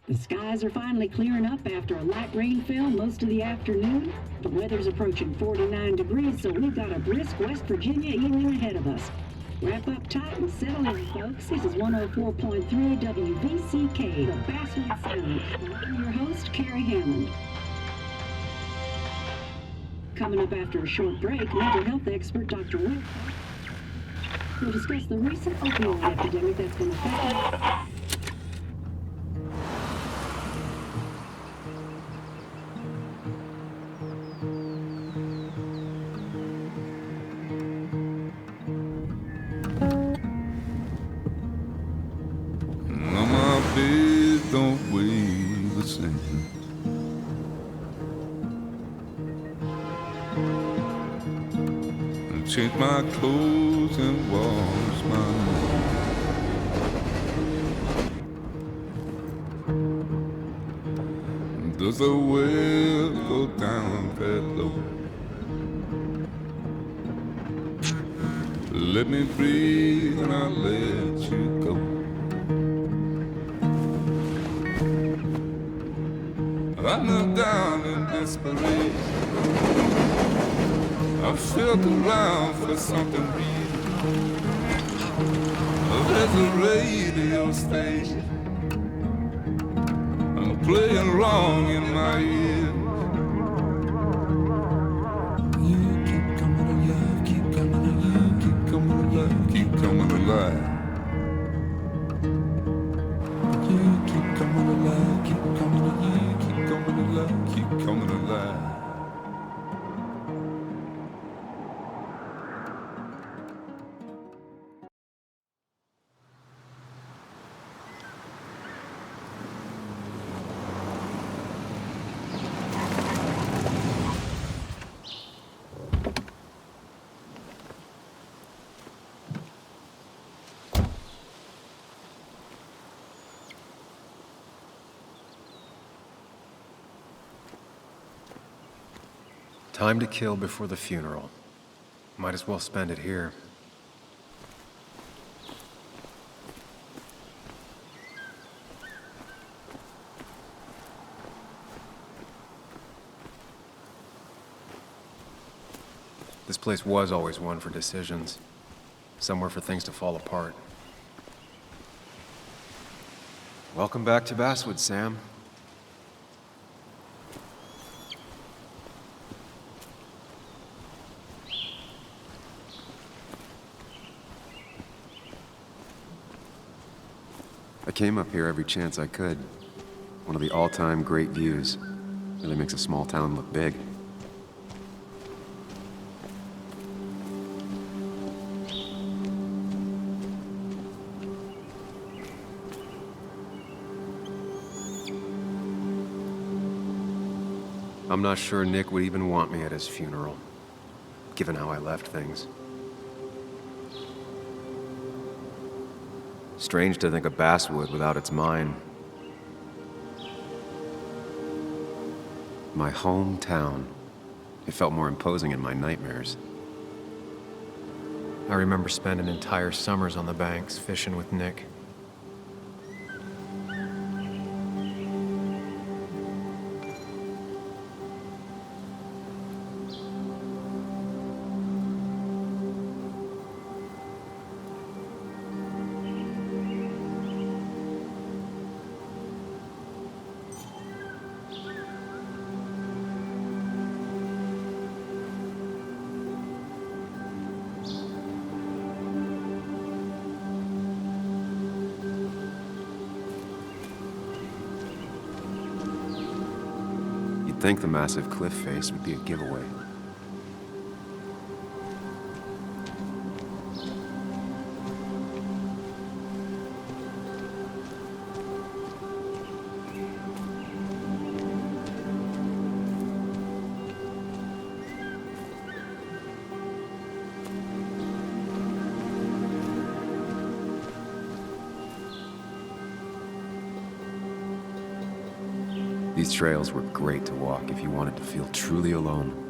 The skies are finally clearing up after a light rainfall most of the afternoon. The weather's approaching 49 degrees, so we've got a brisk West Virginia evening ahead of us. Wrap up tight and settle in, folks. This is 104.3 WVCK, the Basswood Sound. I'm your host, Carrie Hammond. Coming up after a short break, mental health expert Dr. Will will discuss the recent opioid epidemic that's been affecting don't weigh the same. And change my clothes and wash my hands. Does the well go down that low? Let me breathe and I'll let you go. I knelt down in desperation. I felt around for something real. There's a radio station playing wrong in my ear. You keep coming alive, keep coming alive, keep coming alive, keep coming alive. You keep coming alive, keep coming alive, keep coming alive, keep coming alive. Time to kill before the funeral. Might as well spend it here. This place was always one for decisions. Somewhere for things to fall apart. Welcome back to Basswood, Sam. I came up here every chance I could. One of the all-time great views. Really makes a small town look big. I'm not sure Nick would even want me at his funeral, given how I left things. Strange to think of Basswood without its mine. My hometown. It felt more imposing in my nightmares. I remember spending entire summers on the banks fishing with Nick. You'd think the massive cliff face would be a giveaway. These trails were great to walk if you wanted to feel truly alone.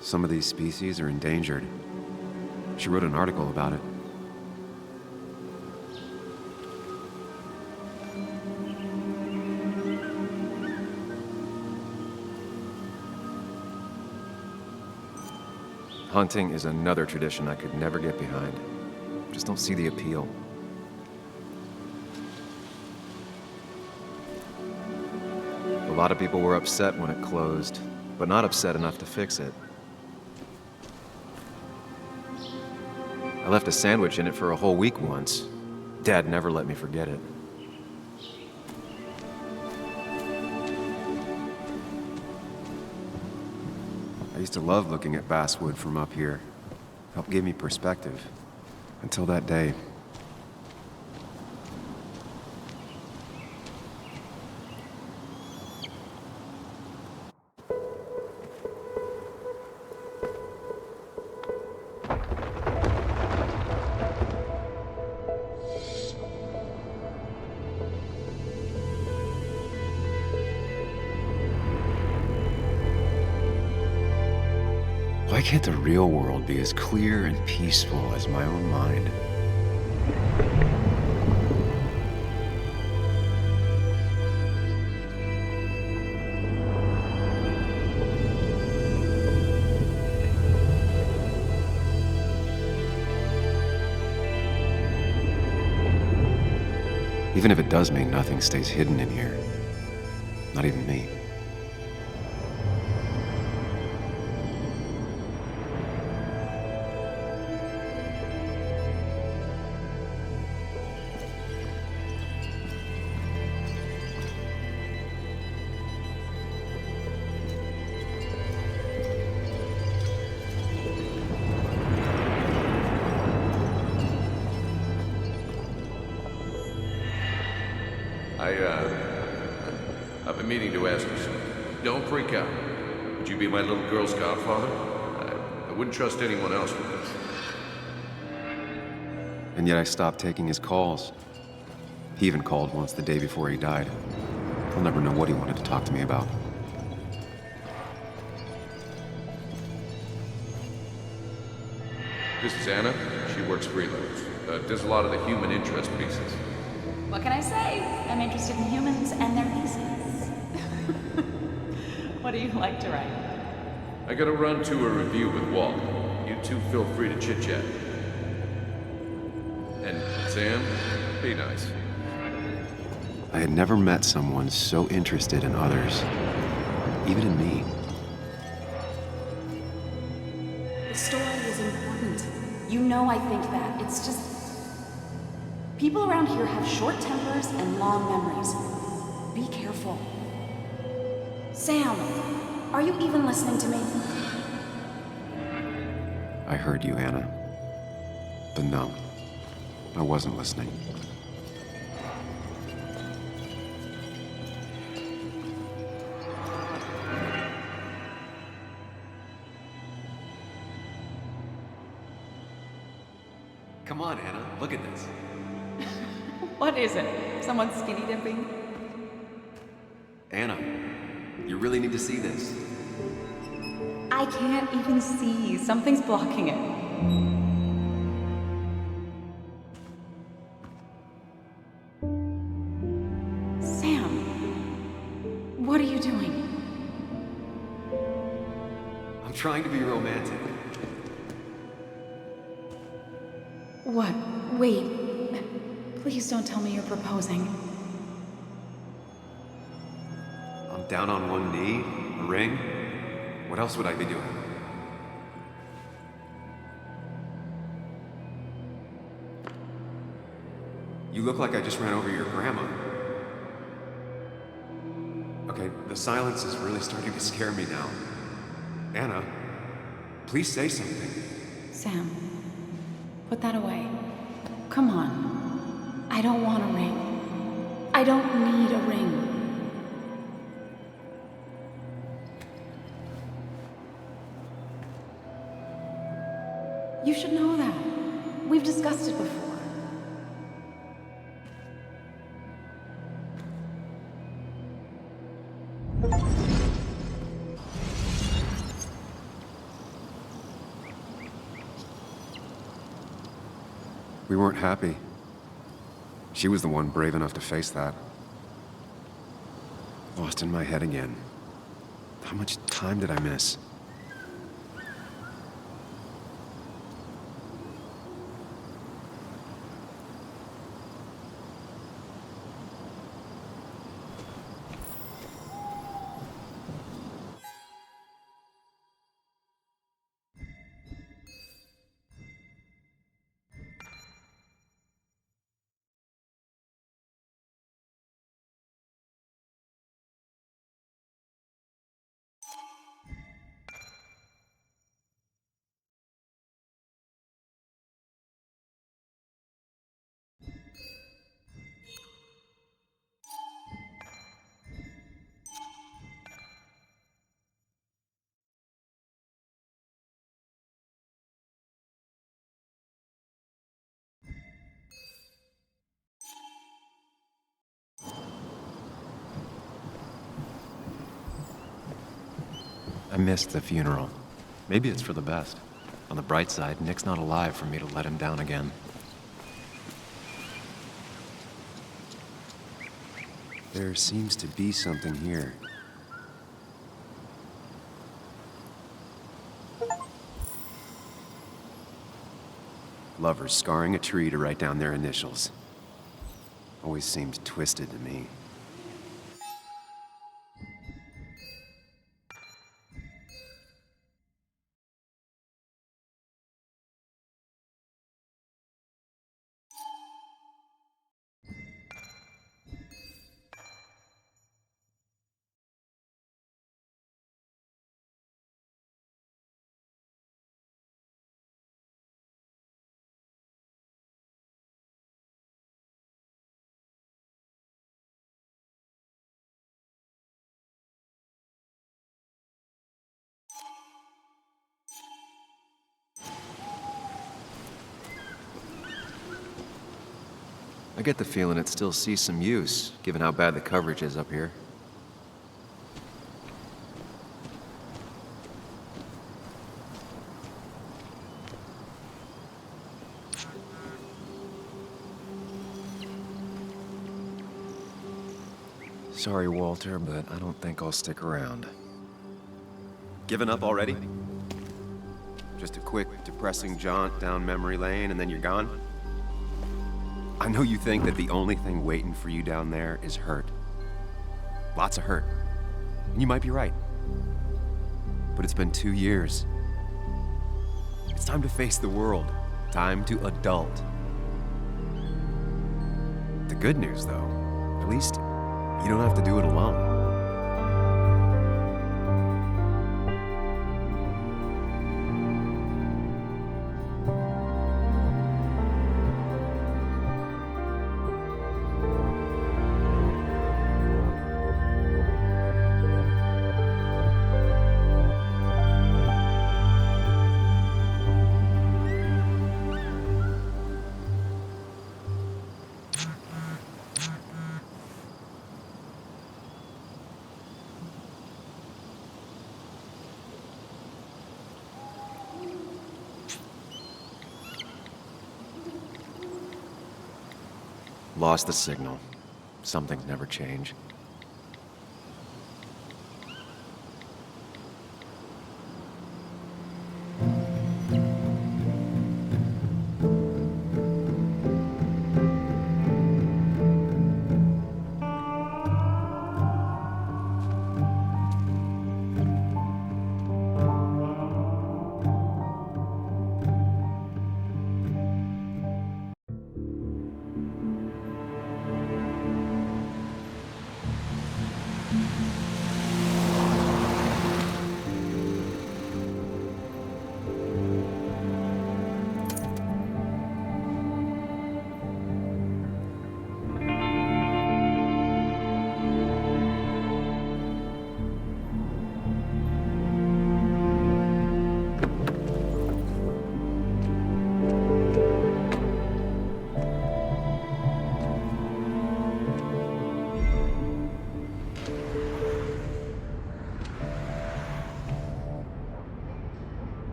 Some of these species are endangered. She wrote an article about it. Hunting is another tradition I could never get behind. Just don't see the appeal. A lot of people were upset when it closed, but not upset enough to fix it. I left a sandwich in it for a whole week once. Dad never let me forget it. I used to love looking at basswood from up here. Helped give me perspective. Until that day. Why can't the real world be as clear and peaceful as my own mind? Even if it does mean nothing stays hidden in here. Not even me. I've been meaning to ask you something. Don't freak out. Would you be my little girl's godfather? I wouldn't trust anyone else with this. And yet I stopped taking his calls. He even called once the day before he died. I'll never know what he wanted to talk to me about. This is Anna. She works freelance. Does a lot of the human interest pieces. What can I say? I'm interested in humans and their pieces. What do you like to write? I gotta run to a review with Walt. You two feel free to chit-chat. And Sam, be nice. I had never met someone so interested in others, even in me. The story is important. You know I think that. It's just... people around here have short tempers and long memories. Be careful. Sam, are you even listening to me? I heard you, Anna. But no, I wasn't listening. Come on, Anna, look at this. What is it? Someone skinny dipping? Anna, you really need to see this. I can't even see. Something's blocking it. Sam, what are you doing? I'm trying to be romantic. What? Wait. Please don't tell me you're proposing. I'm down on one knee, a ring. What else would I be doing? You look like I just ran over your grandma. Okay, the silence is really starting to scare me now. Anna, please say something. Sam, put that away. Come on. I don't want a ring. I don't need a ring. You should know that. We've discussed it before. We weren't happy. She was the one brave enough to face that. Lost in my head again. How much time did I miss? I missed the funeral. Maybe it's for the best. On the bright side, Nick's not alive for me to let him down again. There seems to be something here. Lovers scarring a tree to write down their initials. Always seemed twisted to me. I get the feeling it still sees some use, given how bad the coverage is up here. Sorry, Walter, but I don't think I'll stick around. Given up already? Just a quick, depressing jaunt down memory lane and then you're gone? I know you think that the only thing waiting for you down there is hurt. Lots of hurt. And you might be right. But it's been 2 years. It's time to face the world. Time to adult. The good news, though, at least you don't have to do it alone. Lost the signal. Some things never change.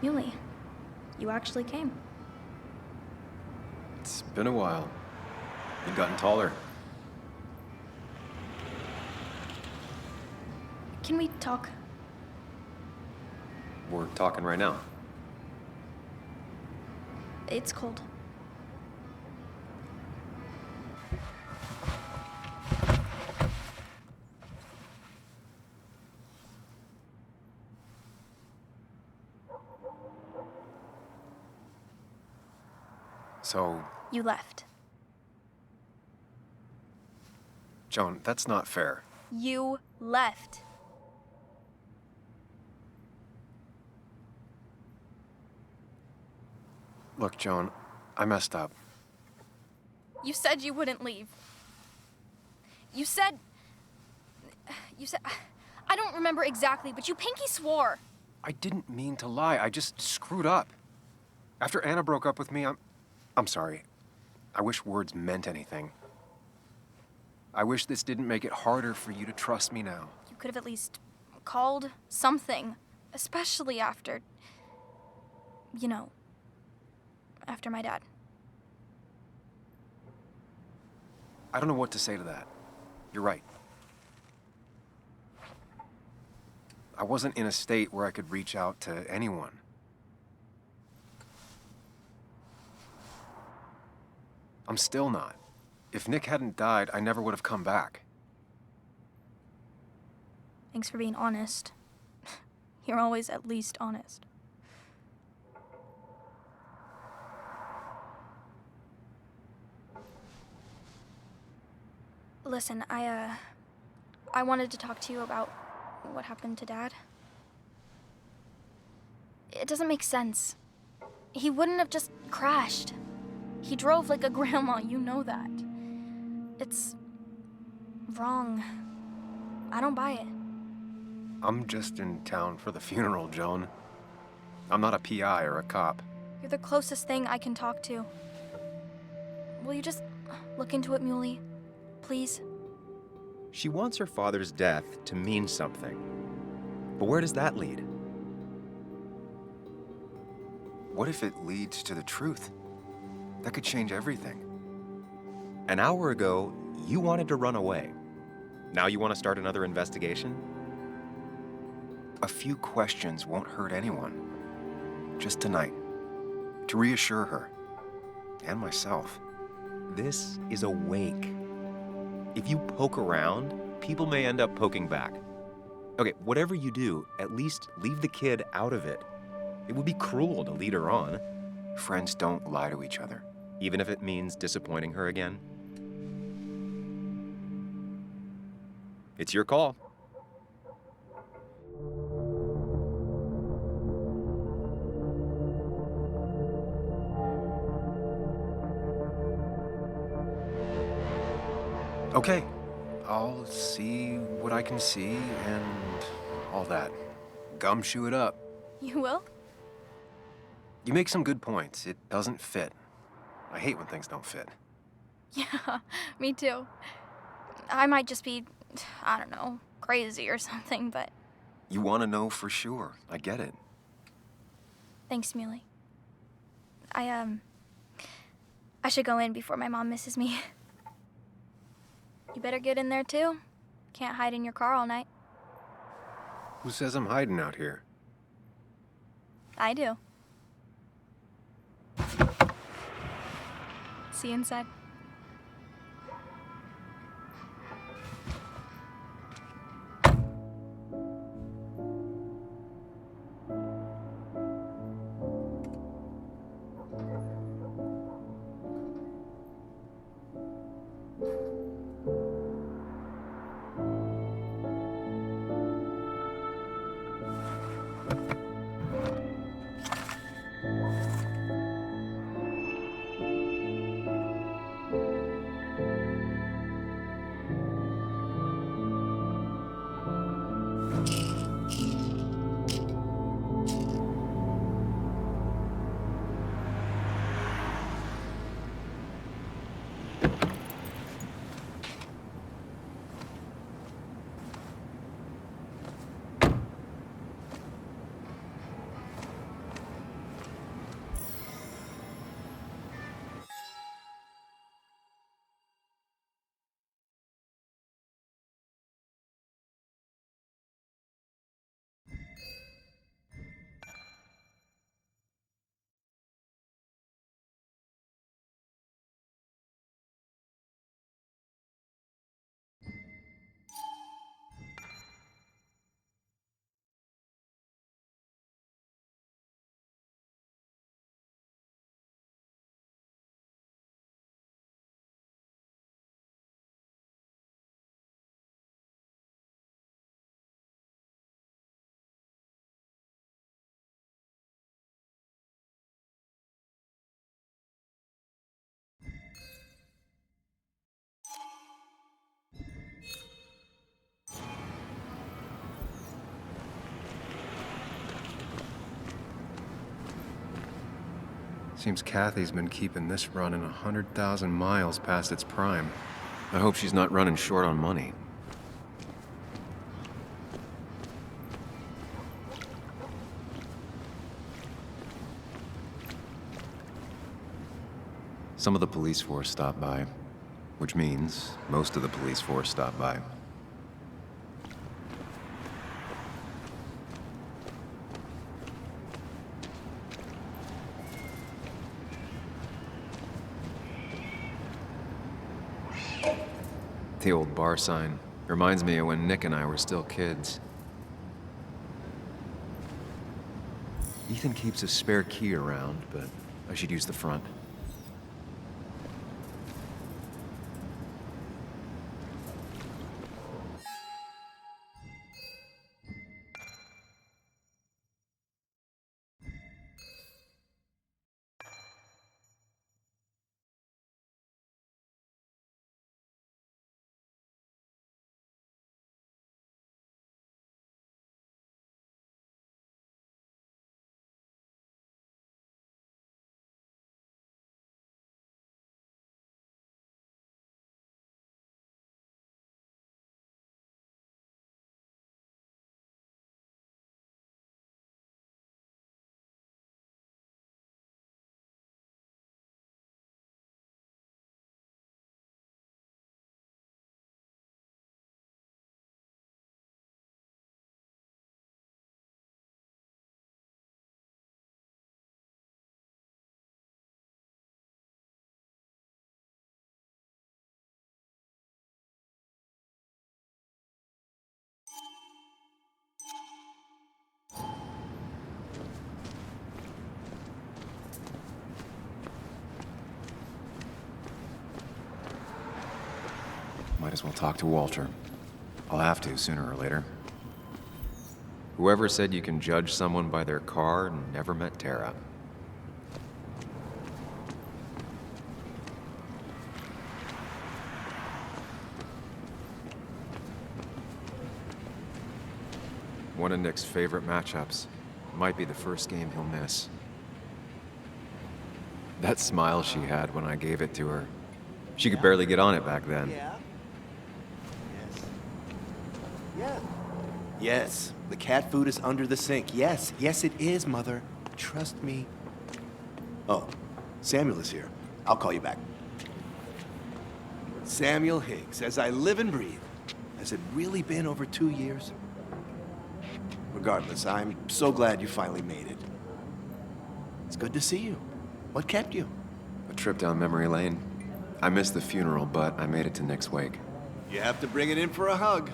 Muley, you actually came. It's been a while. You've gotten taller. Can we talk? We're talking right now. It's cold. So, You left. Joan, that's not fair. You left. Look, Joan, I messed up. You said you wouldn't leave. You said... I don't remember exactly, but you pinky swore. I didn't mean to lie. I just screwed up. After Anna broke up with me, I'm sorry. I wish words meant anything. I wish this didn't make it harder for you to trust me now. You could have at least called something, especially after... You know, after my dad. I don't know what to say to that. You're right. I wasn't in a state where I could reach out to anyone. I'm still not. If Nick hadn't died, I never would have come back. Thanks for being honest. You're always at least honest. Listen, I wanted to talk to you about what happened to Dad. It doesn't make sense. He wouldn't have just crashed. He drove like a grandma, you know that. It's wrong. I don't buy it. I'm just in town for the funeral, Joan. I'm not a PI or a cop. You're the closest thing I can talk to. Will you just look into it, Muley? Please? She wants her father's death to mean something. But where does that lead? What if it leads to the truth? That could change everything. An hour ago, you wanted to run away. Now you want to start another investigation? A few questions won't hurt anyone. Just tonight. To reassure her. And myself. This is a wake. If you poke around, people may end up poking back. Okay, whatever you do, at least leave the kid out of it. It would be cruel to lead her on. Friends don't lie to each other, even if it means disappointing her again. It's your call. Okay, I'll see what I can see and all that. Gumshoe it up. You will? You make some good points. It doesn't fit. I hate when things don't fit. Yeah, me too. I might just be, I don't know, crazy or something, but... You want to know for sure. I get it. Thanks, Muley. I should go in before my mom misses me. You better get in there, too. Can't hide in your car all night. Who says I'm hiding out here? I do. See you inside. Seems Kathy's been keeping this running 100,000 miles past its prime. I hope she's not running short on money. Some of the police force stopped by, which means most of the police force stopped by. The old bar sign reminds me of when Nick and I were still kids. Ethan keeps a spare key around, but I should use the front. Might as well talk to Walter. I'll have to, sooner or later. Whoever said you can judge someone by their car never met Tara. One of Nick's favorite matchups. Might be the first game he'll miss. That smile she had when I gave it to her. She could barely get on it back then. Yeah. Yes. Yeah. Yes, the cat food is under the sink. Yes, yes it is, Mother. Trust me. Oh, Samuel is here. I'll call you back. Samuel Higgs, as I live and breathe. Has it really been over 2 years? Regardless, I'm so glad you finally made it. It's good to see you. What kept you? A trip down memory lane. I missed the funeral, but I made it to Nick's wake. You have to bring it in for a hug.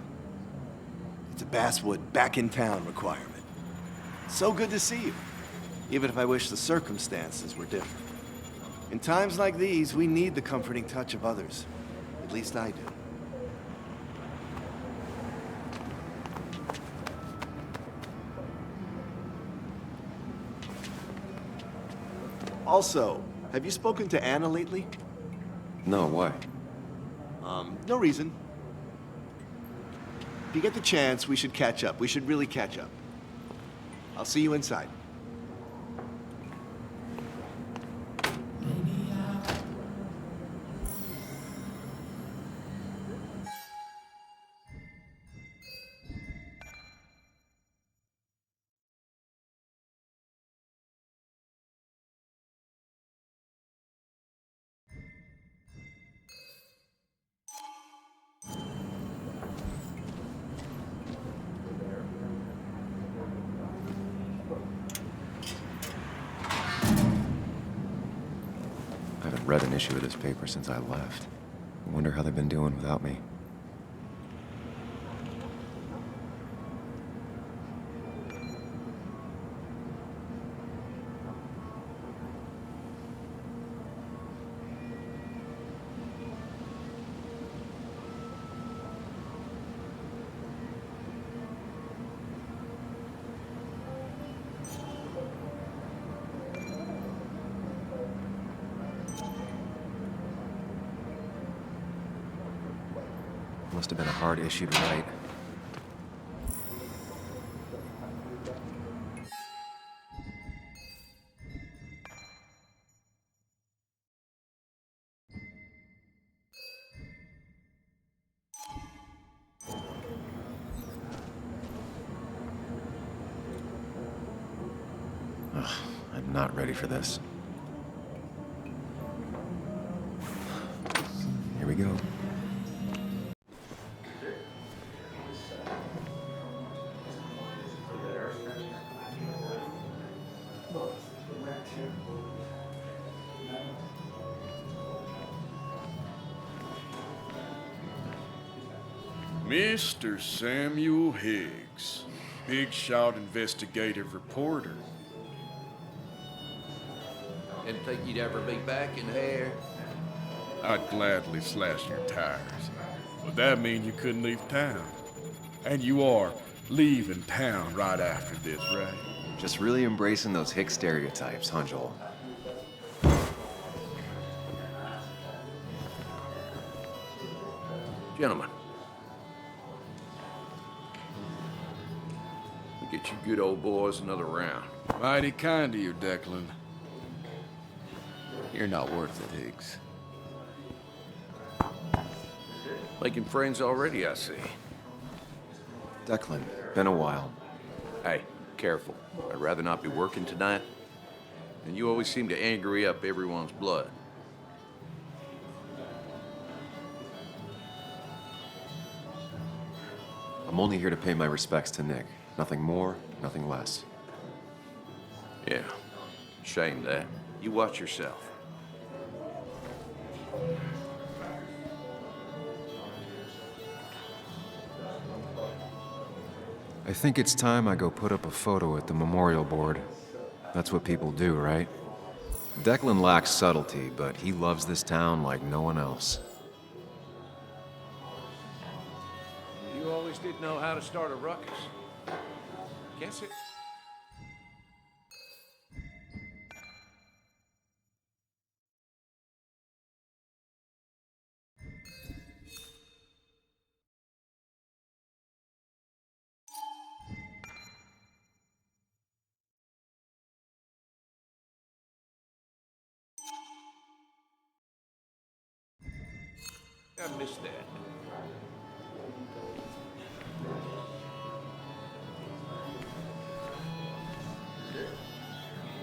It's a Basswood back in town requirement. So good to see you, even if I wish the circumstances were different. In times like these, we need the comforting touch of others. At least I do. Also, have you spoken to Anna lately? No, why? No reason. If you get the chance, we should catch up. We should really catch up. I'll see you inside. I haven't read an issue of this paper since I left. I wonder how they've been doing without me. Must have been a hard issue to write. I'm not ready for this. Here we go. Mr. Samuel Higgs, Big Shot investigative reporter. Didn't think you'd ever be back in here. I'd gladly slash your tires. But that mean you couldn't leave town. And you are leaving town right after this, right? Just really embracing those hick stereotypes, huh, Joel? Gentlemen. We'll get you good old boys another round. Mighty kind of you, Declan. You're not worth it, Higgs. Making friends already, I see. Declan, been a while. Hey, careful. I'd rather not be working tonight. And you always seem to angry up everyone's blood. I'm only here to pay my respects to Nick. Nothing more, nothing less. Yeah, shame that. You watch yourself. I think it's time I go put up a photo at the memorial board. That's what people do, right? Declan lacks subtlety, but he loves this town like no one else. You always did know how to start a ruckus. Guess it. I missed that.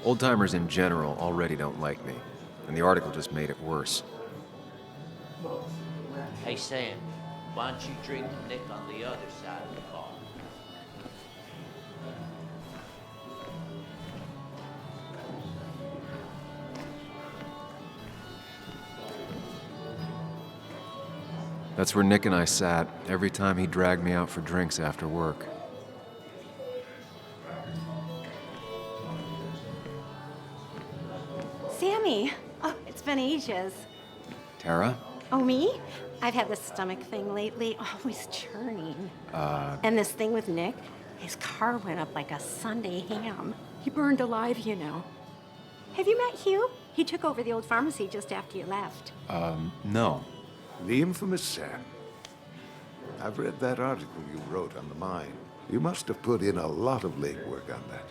Old-timers in general already don't like me, and the article just made it worse. Hey, Sam, why don't you drink Nick on the other side of the bar? That's where Nick and I sat every time he dragged me out for drinks after work. Sammy! Oh, it's been ages. Tara? Oh, me? I've had this stomach thing lately, always churning. And this thing with Nick, his car went up like a Sunday ham. He burned alive, you know. Have you met Hugh? He took over the old pharmacy just after you left. No. The infamous Sam. I've read that article you wrote on the mine. You must have put in a lot of legwork on that.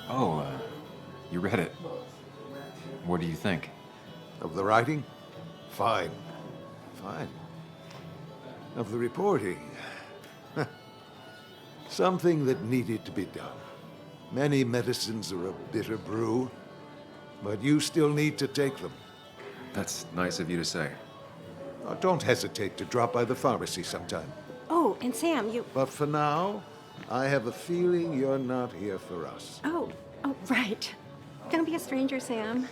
Oh, you read it. What do you think? Of the writing? Fine. Fine. Of the reporting? Something that needed to be done. Many medicines are a bitter brew, but you still need to take them. That's nice of you to say. Don't hesitate to drop by the pharmacy sometime. Oh, and Sam, you... But for now, I have a feeling you're not here for us. Oh, right. Don't be a stranger, Sam.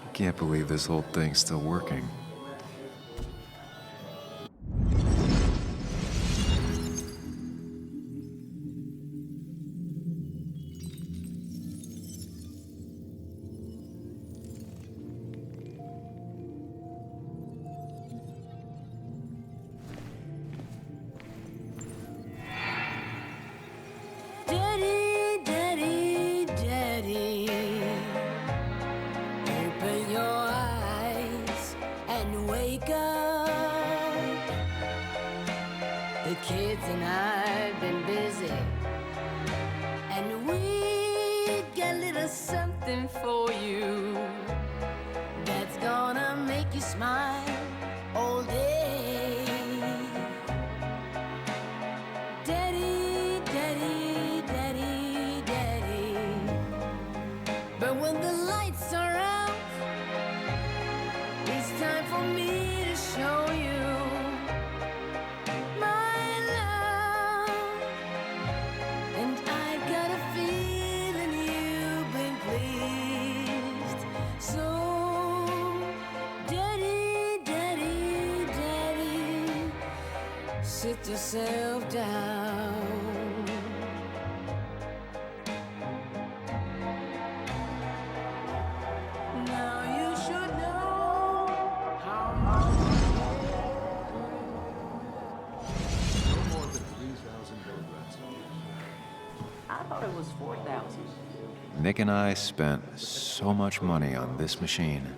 I can't believe this whole thing's still working. The kids and I've been busy, and we got a little something for you that's gonna make you smile all day. Daddy, daddy, daddy, daddy. But when the lights are out, it's time for me to show you my love. And I've got a feeling you've been pleased. So, daddy, daddy, daddy, sit yourself down. Now you should know how much. No more than 3,000 milligrams. I thought it was 4,000. Nick and I spent so much money on this machine.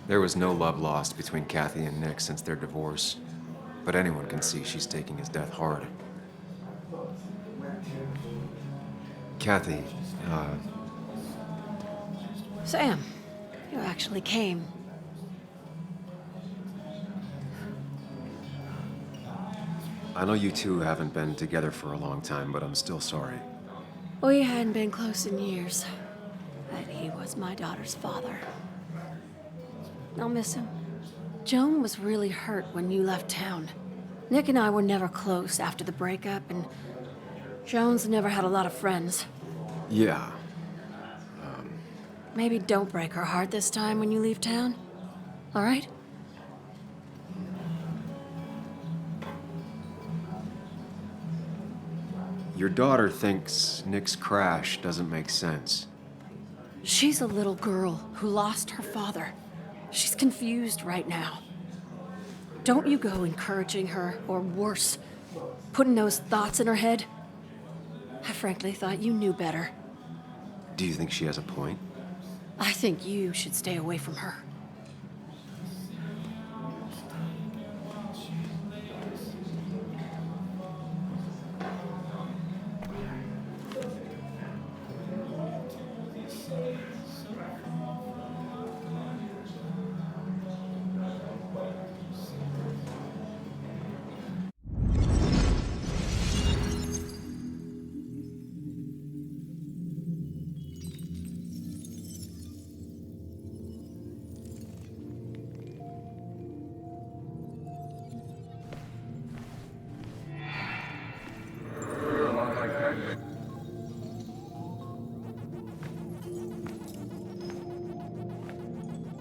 There was no love lost between Kathy and Nick since their divorce, but anyone can see she's taking his death hard. Kathy, Sam, you actually came. I know you two haven't been together for a long time, but I'm still sorry. We hadn't been close in years, but he was my daughter's father. I'll miss him. Joan was really hurt when you left town. Nick and I were never close after the breakup, and Joan's never had a lot of friends. Yeah. Maybe don't break her heart this time when you leave town. All right? Your daughter thinks Nick's crash doesn't make sense. She's a little girl who lost her father. She's confused right now. Don't you go encouraging her, or worse, putting those thoughts in her head. I frankly thought you knew better. Do you think she has a point? I think you should stay away from her.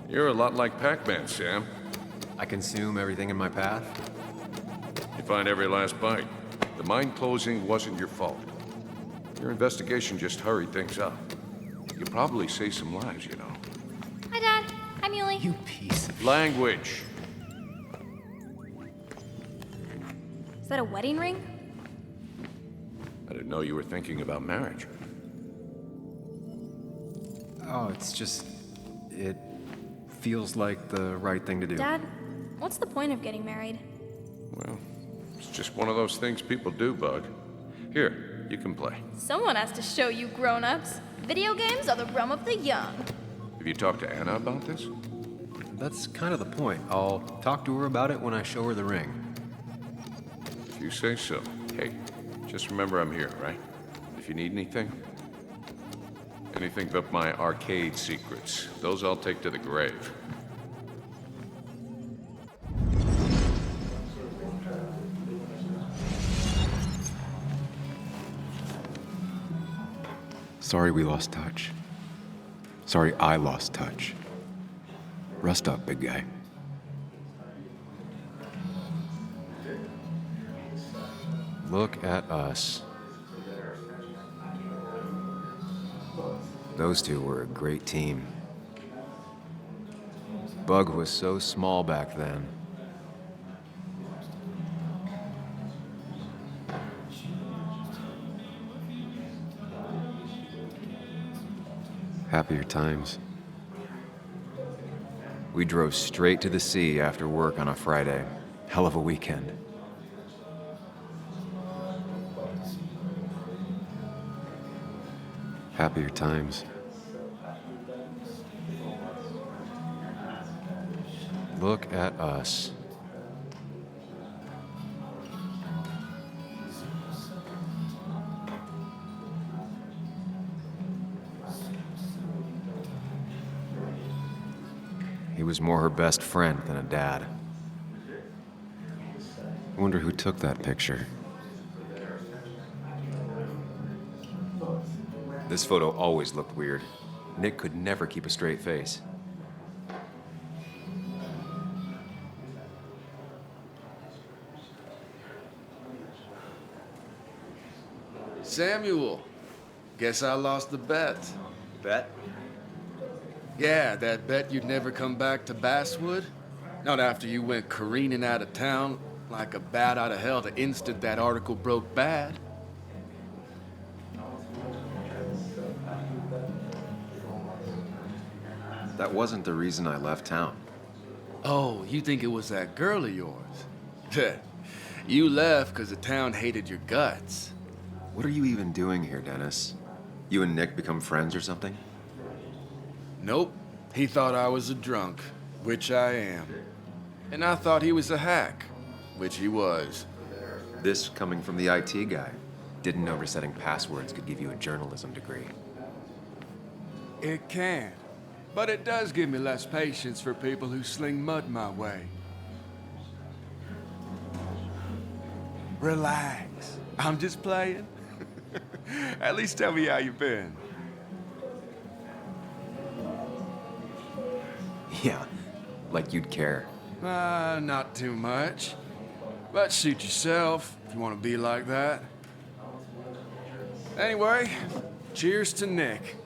You're a lot like Pac-Man, Sam. I consume everything in my path? You find every last bite. The mine closing wasn't your fault. Your investigation just hurried things up. You probably saved some lives, you know. Hi, Dad. Hi, Muley. You piece of... Language. Is that a wedding ring? I didn't know you were thinking about marriage. Oh, it's just... it feels like the right thing to do. Dad, what's the point of getting married? Well, it's just one of those things people do, Bug. Here, you can play. Someone has to show you grown-ups. Video games are the realm of the young. Have you talked to Anna about this? That's kind of the point. I'll talk to her about it when I show her the ring. If you say so. Hey, just remember I'm here, right? If you need anything. Anything but my arcade secrets. Those I'll take to the grave. Sorry we lost touch. Sorry I lost touch. Rest up, big guy. Look at us. Those two were a great team. Bug was so small back then. Happier times. We drove straight to the sea after work on a Friday. Hell of a weekend. Happier times. Look at us. He was more her best friend than a dad. I wonder who took that picture. This photo always looked weird. Nick could never keep a straight face. Samuel, guess I lost the bet. Bet? Yeah, that bet you'd never come back to Basswood. Not after you went careening out of town like a bat out of hell the instant that article broke bad. That wasn't the reason I left town. Oh, you think it was that girl of yours? You left because the town hated your guts. What are you even doing here, Dennis? You and Nick become friends or something? Nope. He thought I was a drunk, which I am. And I thought he was a hack, which he was. This coming from the IT guy. Didn't know resetting passwords could give you a journalism degree. It can. But it does give me less patience for people who sling mud my way. Relax. I'm just playing. At least tell me how you've been. Yeah, like you'd care. Not too much. But suit yourself if you want to be like that. Anyway, cheers to Nick.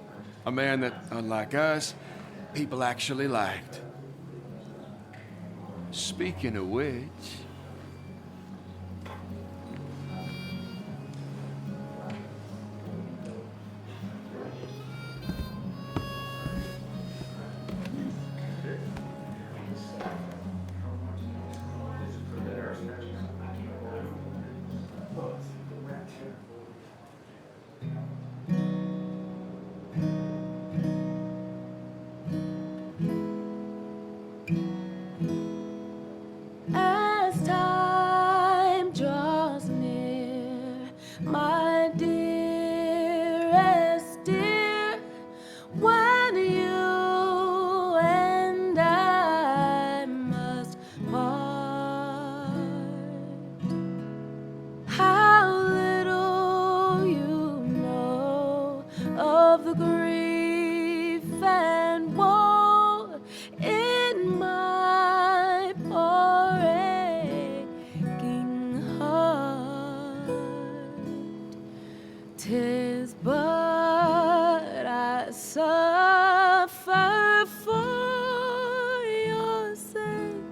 A man that, unlike us, people actually liked. Speaking of which... As time draws near, my dearest dear, when you and I must part, how little you know of the grief and woe in my poor aching heart. 'Tis but I suffer for your sake.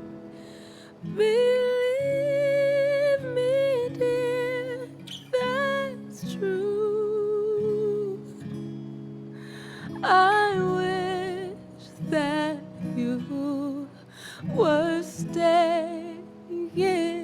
Believe me, dear, that's true. I wish that you were staying here.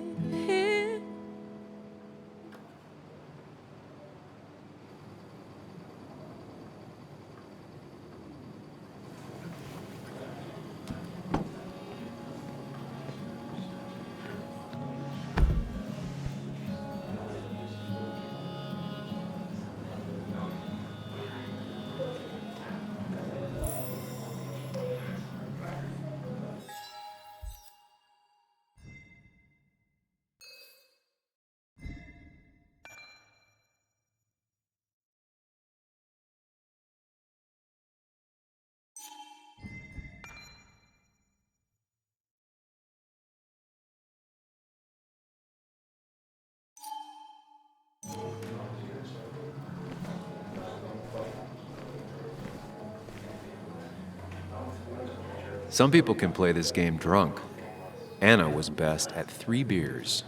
Some people can play this game drunk. Anna was best at 3 beers.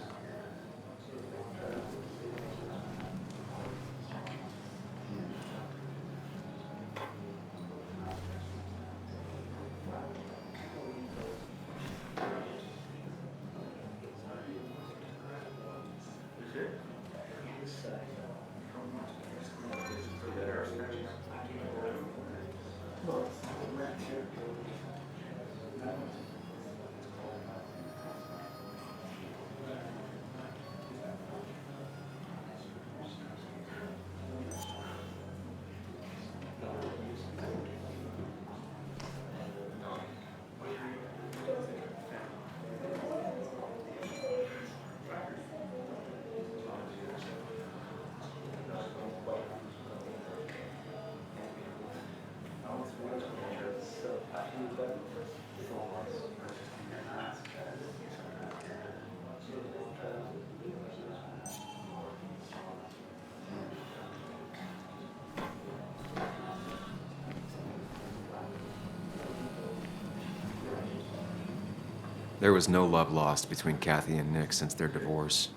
There was no love lost between Kathy and Nick since their divorce,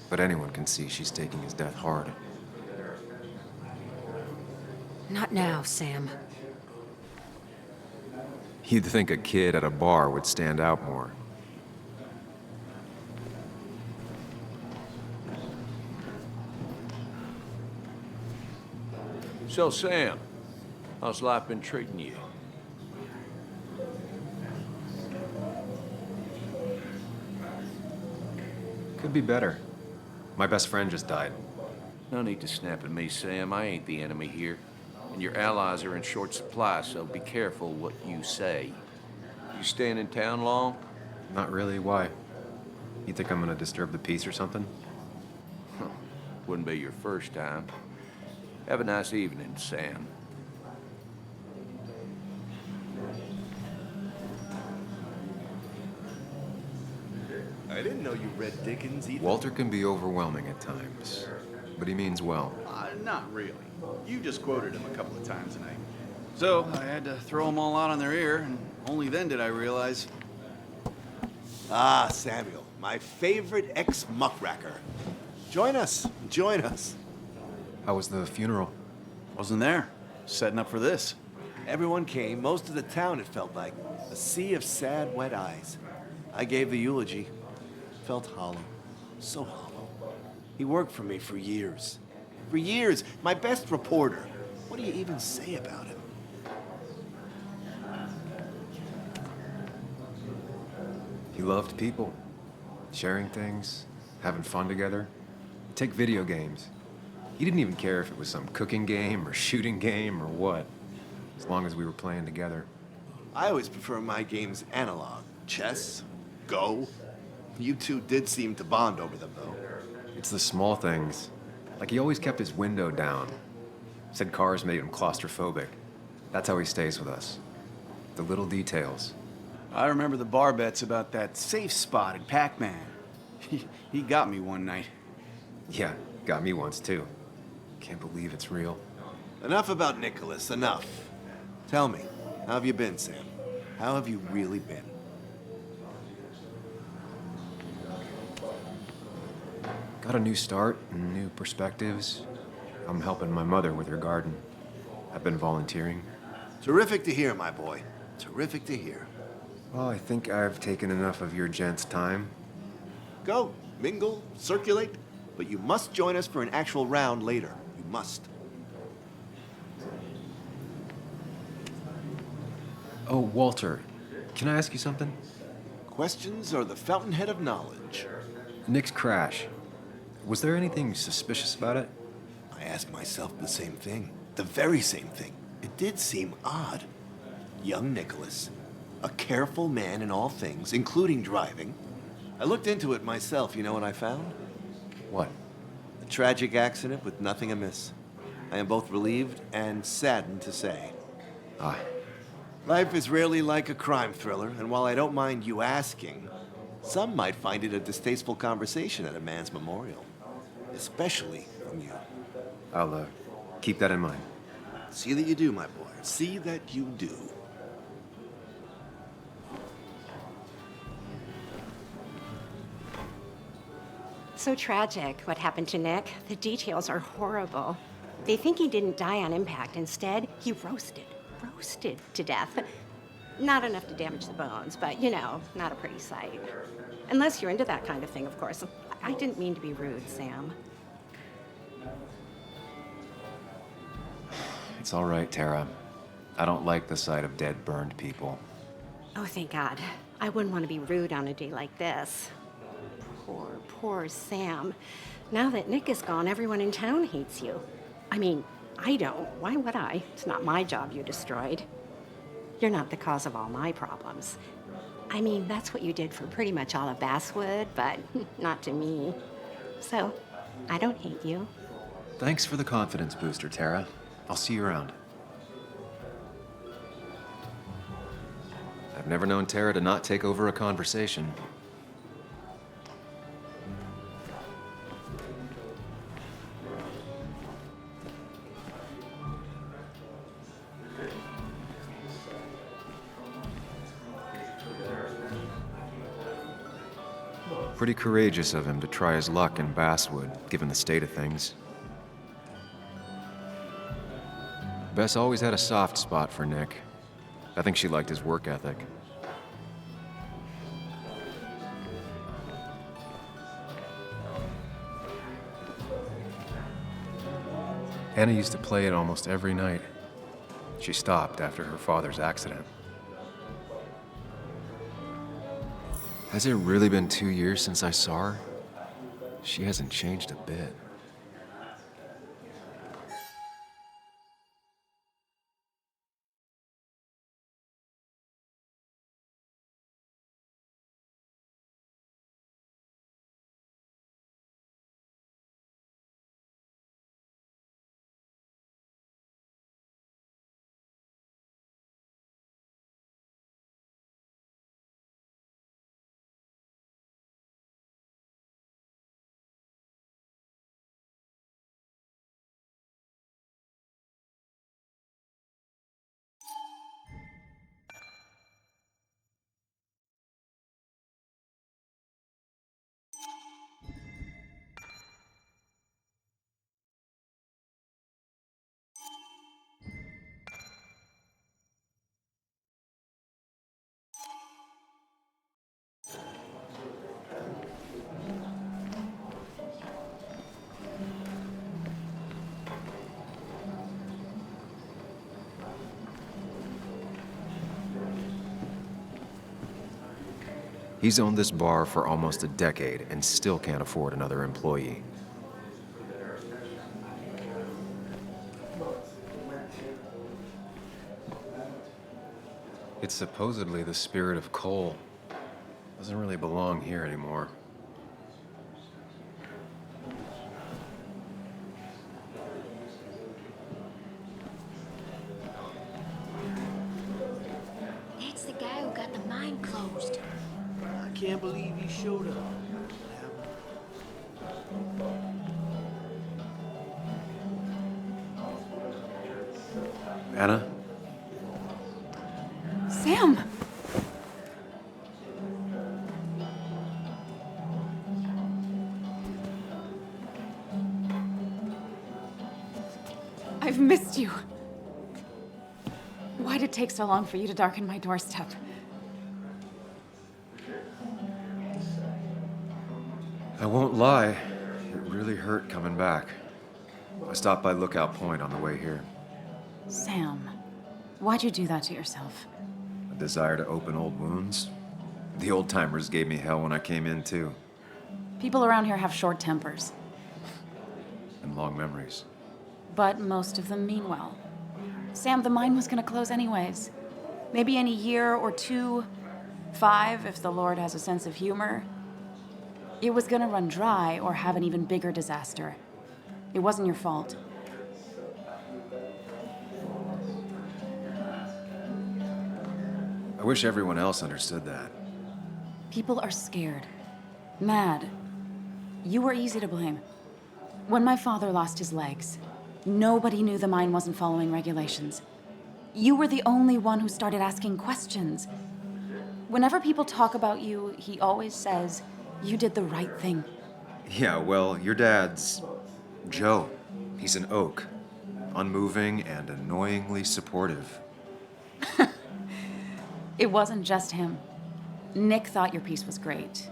but anyone can see she's taking his death hard. Not now, Sam. You'd think a kid at a bar would stand out more. So, Sam, how's life been treating you? Could be better. My best friend just died. No need to snap at me, Sam. I ain't the enemy here. And your allies are in short supply, so be careful what you say. You staying in town long? Not really. Why? You think I'm gonna disturb the peace or something? Wouldn't be your first time. Have a nice evening, Sam. I didn't know you read Dickens either. Walter can be overwhelming at times, but he means well. Not really. You just quoted him a couple of times tonight. So I had to throw them all out on their ear, and only then did I realize. Ah, Samuel, my favorite ex-muckracker. Join us. Join us. How was the funeral? Wasn't there. Setting up for this. Everyone came. Most of the town, it felt like. A sea of sad, wet eyes. I gave the eulogy. Felt hollow. So hollow. He worked for me for years. For years. My best reporter. What do you even say about him? He loved people. Sharing things. Having fun together. Take video games. He didn't even care if it was some cooking game or shooting game or what. As long as we were playing together. I always prefer my games analog. Chess. Go. You two did seem to bond over them, though. It's the small things. Like he always kept his window down. Said cars made him claustrophobic. That's how he stays with us. The little details. I remember the bar bets about that safe spot in Pac-Man. He got me one night. Yeah, got me once too. Can't believe it's real. Enough about Nicholas, enough. Tell me, how have you been, Sam? How have you really been? Got a new start and new perspectives. I'm helping my mother with her garden. I've been volunteering. Terrific to hear, my boy. Terrific to hear. Well, I think I've taken enough of your gents' time. Go, mingle, circulate, but you must join us for an actual round later. You must. Oh, Walter, can I ask you something? Questions are the fountainhead of knowledge. Nick's crash. Was there anything suspicious about it? I asked myself the same thing. The very same thing. It did seem odd. Young Nicholas, a careful man in all things, including driving. I looked into it myself. You know what I found? What? A tragic accident with nothing amiss. I am both relieved and saddened to say. Ah. Life is rarely like a crime thriller, and while I don't mind you asking, some might find it a distasteful conversation at a man's memorial. Especially from you. I'll, keep that in mind. See that you do, my boy. See that you do. so tragic, what happened to Nick. The details are horrible. They think he didn't die on impact. Instead, he roasted to death. Not enough to damage the bones, but, you know, not a pretty sight. Unless you're into that kind of thing, of course. I didn't mean to be rude, Sam. It's all right, Tara. I don't like the sight of dead, burned people. Oh, thank God. I wouldn't want to be rude on a day like this. Poor Sam. Now that Nick is gone, everyone in town hates you. I mean, I don't. Why would I? It's not my job you destroyed. You're not the cause of all my problems. I mean, that's what you did for pretty much all of Basswood, but not to me. So, I don't hate you. Thanks for the confidence booster, Tara. I'll see you around. I've never known Tara to not take over a conversation. Pretty courageous of him to try his luck in Basswood, given the state of things. Bess always had a soft spot for Nick. I think she liked his work ethic. Anna used to play it almost every night. She stopped after her father's accident. Has it really been 2 years since I saw her? She hasn't changed a bit. He's owned this bar for almost a decade and still can't afford another employee. It's supposedly the spirit of Cole. Doesn't really belong here anymore. That's the guy who got the mine closed. I can't believe he showed up. Anna? Sam! I've missed you. Why'd it take so long for you to darken my doorstep? I won't lie, it really hurt coming back. I stopped by Lookout Point on the way here. Sam, why'd you do that to yourself? A desire to open old wounds? The old-timers gave me hell when I came in, too. People around here have short tempers, And long memories. but most of them mean well. Sam, the mine was gonna close anyways. Maybe in a year or 2, 5, if the Lord has a sense of humor. It was gonna run dry or have an even bigger disaster. It wasn't your fault. I wish everyone else understood that. People are scared. Mad. You were easy to blame. When my father lost his legs, nobody knew the mine wasn't following regulations. You were the only one who started asking questions. Whenever people talk about you, he always says, you did the right thing. Yeah, well, your dad's Joe. He's an oak. Unmoving and annoyingly supportive. It wasn't just him. Nick thought your piece was great.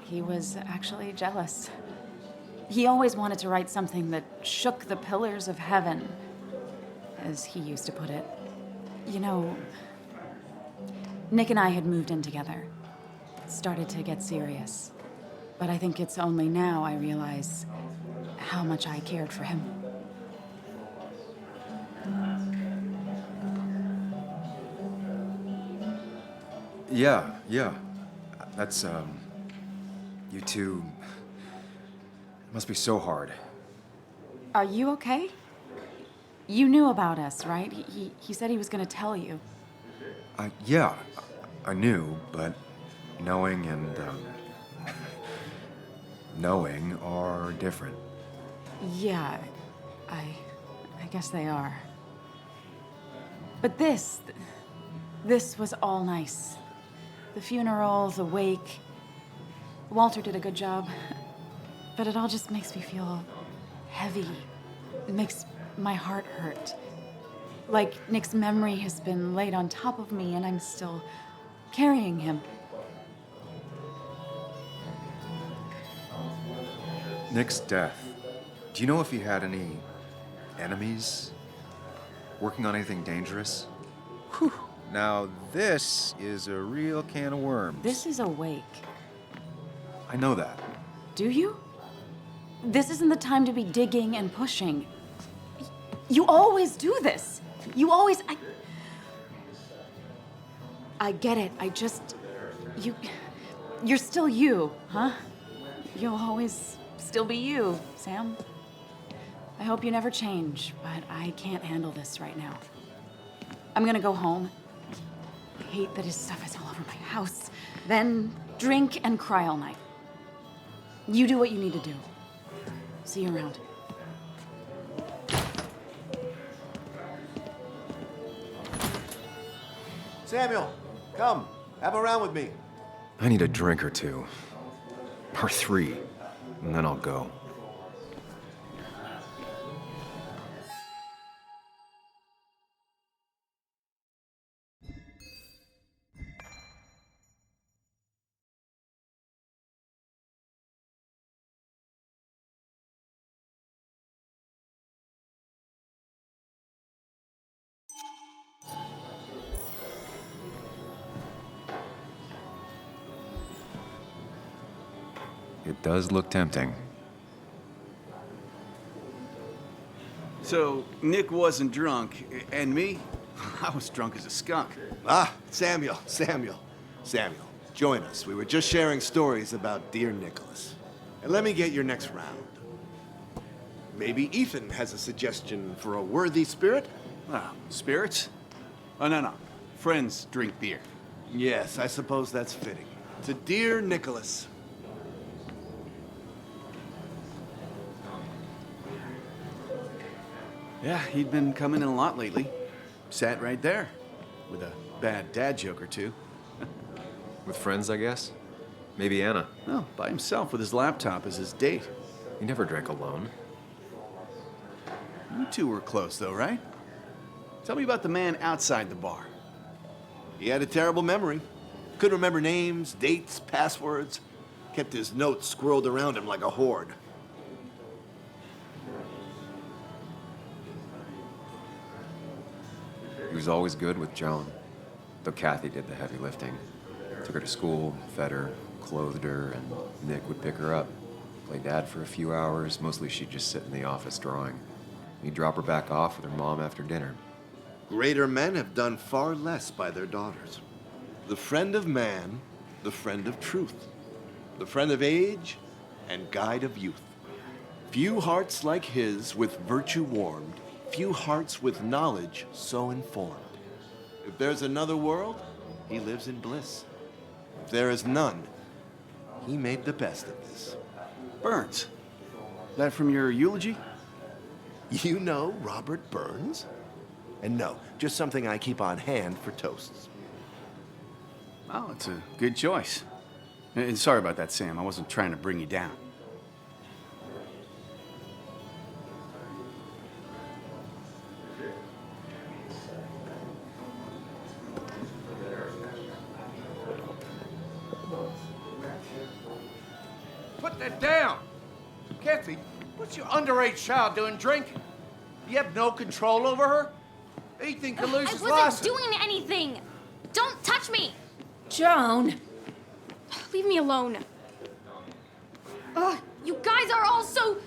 He was actually jealous. He always wanted to write something that shook the pillars of heaven, as he used to put it. You know, Nick and I had moved in together. Started to get serious. But I think it's only now I realize how much I cared for him. Yeah. That's, you two... It must be so hard. Are you okay? You knew about us, right? He said he was gonna tell you. Yeah, I knew, but knowing and, knowing are different. Yeah, I guess they are. But this was all nice. The funeral, the wake. Walter did a good job. But it all just makes me feel heavy. It makes my heart hurt. Like Nick's memory has been laid on top of me and I'm still carrying him. Nick's death. Do you know if he had any enemies? Working on anything dangerous? Whew. Now this is a real can of worms. This is a wake. I know that. Do you? This isn't the time to be digging and pushing. You always do this. You always... I get it. You're still you, huh? You'll always still be you, Sam. I hope you never change, but I can't handle this right now. I'm gonna go home. I hate that his stuff is all over my house. Then drink and cry all night. You do what you need to do. See you around. Samuel, come. Have a round with me. I need a drink or two. Or 3. And then I'll go. It does look tempting. So, Nick wasn't drunk, and me? I was drunk as a skunk. Ah, Samuel. Join us. We were just sharing stories about dear Nicholas. And let me get your next round. Maybe Ethan has a suggestion for a worthy spirit? Ah, spirits? Oh, no. Friends drink beer. Yes, I suppose that's fitting. To dear Nicholas. Yeah, he'd been coming in a lot lately. Sat right there, with a bad dad joke or two. With friends, I guess? Maybe Anna. No, by himself with his laptop as his date. He never drank alone. You two were close, though, right? Tell me about the man outside the bar. He had a terrible memory. Couldn't remember names, dates, passwords. Kept his notes squirreled around him like a hoard. He was always good with Joan, though Kathy did the heavy lifting. Took her to school, fed her, clothed her, and Nick would pick her up. Play dad for a few hours, mostly she'd just sit in the office drawing. He'd drop her back off with her mom after dinner. Greater men have done far less by their daughters. The friend of man, the friend of truth, the friend of age, and guide of youth. Few hearts like his with virtue warmed, few hearts with knowledge so informed. If there's another world, he lives in bliss. If there is none, he made the best of this. Burns. That from your eulogy? You know Robert Burns? And no, just something I keep on hand for toasts. Oh, it's a good choice. And sorry about that, Sam. I wasn't trying to bring you down. put that down. Kathy, what's your underage child doing drinking? You have no control over her? Ethan could lose I his wasn't license. doing anything. Don't touch me. Joan! Leave me alone. Ugh, you guys are all so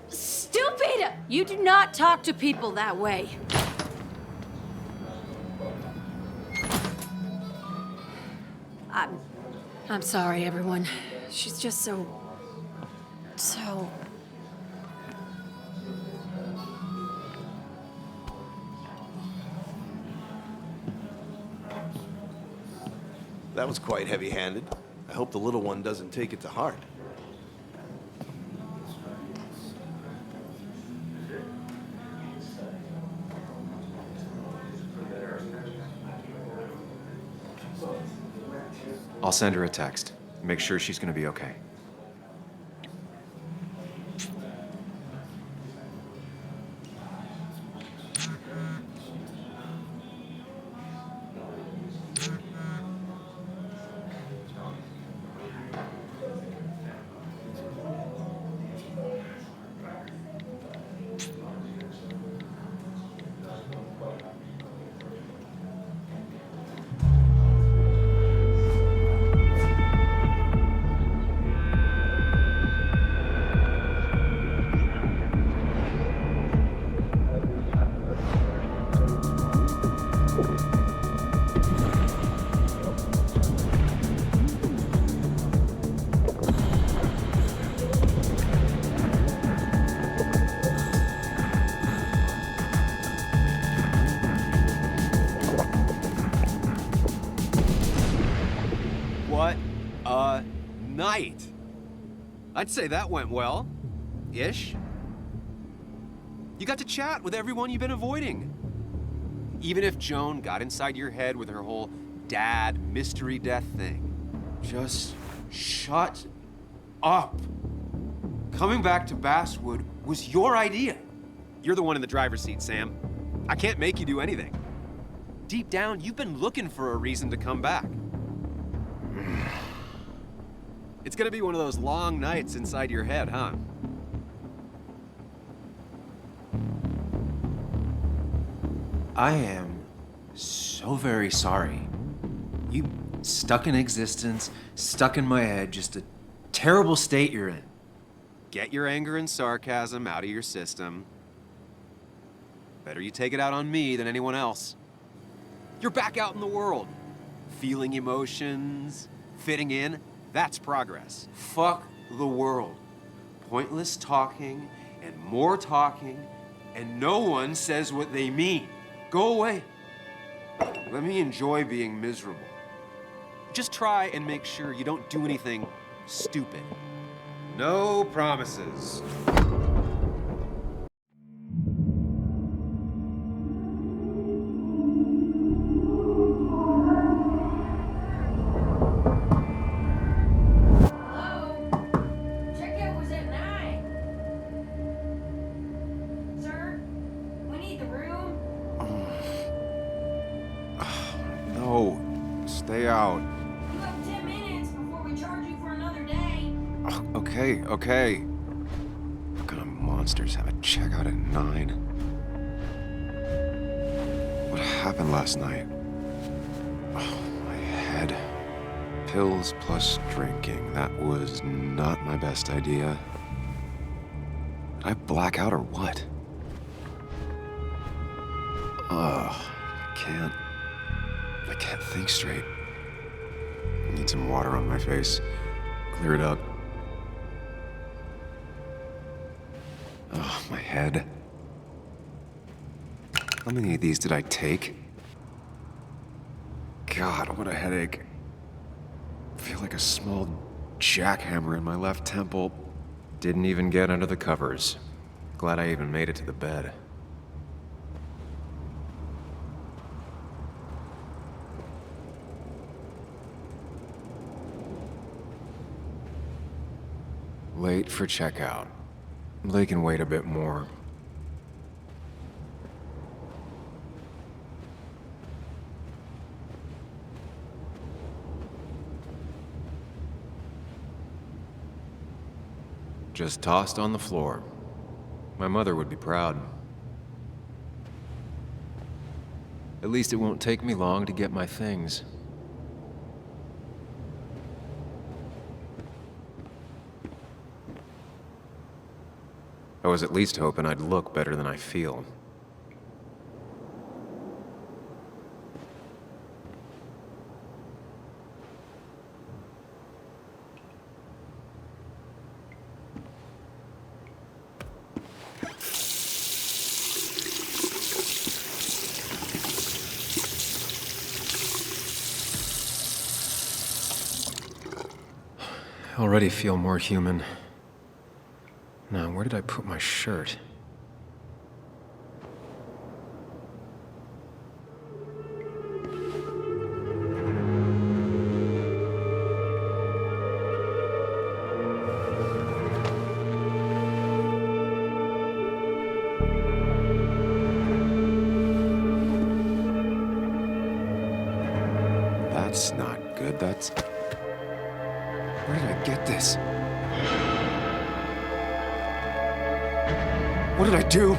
stupid. You do not talk to people that way. I'm sorry, everyone. She's just so... That was quite heavy-handed. I hope the little one doesn't take it to heart. I'll send her a text. Make sure she's gonna be okay. What a night! I'd say that went well. Ish. You got to chat with everyone you've been avoiding. Even if Joan got inside your head with her whole dad mystery death thing. Just shut up. Coming back to Basswood was your idea. You're the one in the driver's seat, Sam. I can't make you do anything. Deep down, you've been looking for a reason to come back. It's gonna be one of those long nights inside your head, huh? I am so very sorry. You stuck in existence, stuck in my head, just a terrible state you're in. Get your anger and sarcasm out of your system. Better you take it out on me than anyone else. You're back out in the world. Feeling emotions, fitting in, that's progress. Fuck the world. Pointless talking and more talking, and no one says what they mean. Go away. Let me enjoy being miserable. Just try and make sure you don't do anything stupid. No promises. Stay out. You have 10 minutes before we charge you for another day. Okay. What kind of monsters have a checkout at 9? What happened last night? Oh, my head. Pills plus drinking. That was not my best idea. Did I black out or what? Ugh, I can't think straight. I need some water on my face. Clear it up. Oh, my head. How many of these did I take? God, what a headache. I feel like a small jackhammer in my left temple. Didn't even get under the covers. Glad I even made it to the bed. Late for checkout. They can wait a bit more. Just tossed on the floor. My mother would be proud. At least it won't take me long to get my things. I was at least hoping I'd look better than I feel. I already feel more human. Now, where did I put my shirt? That's not good. That's... Where did I get this? What did I do?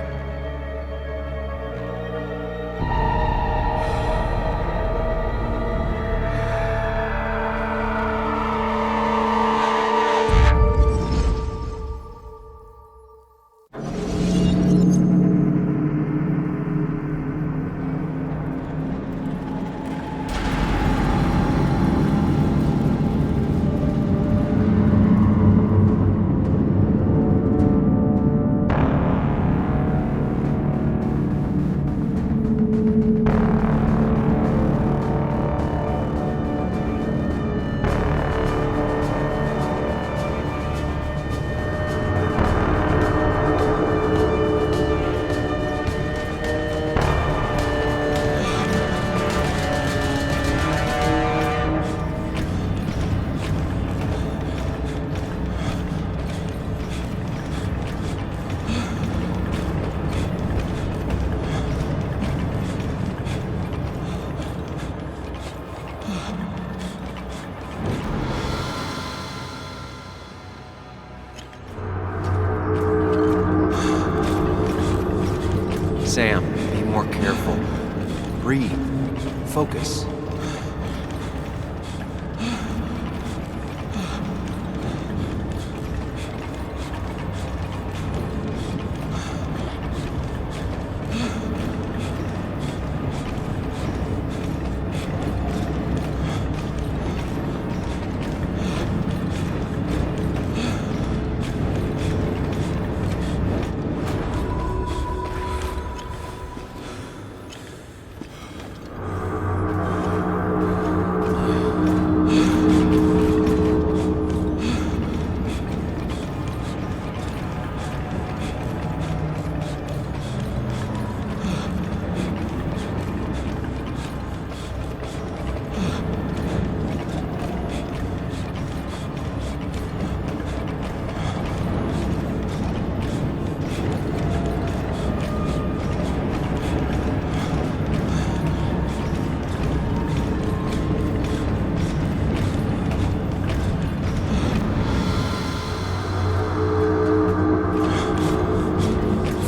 Sam, be more careful. Breathe. Focus.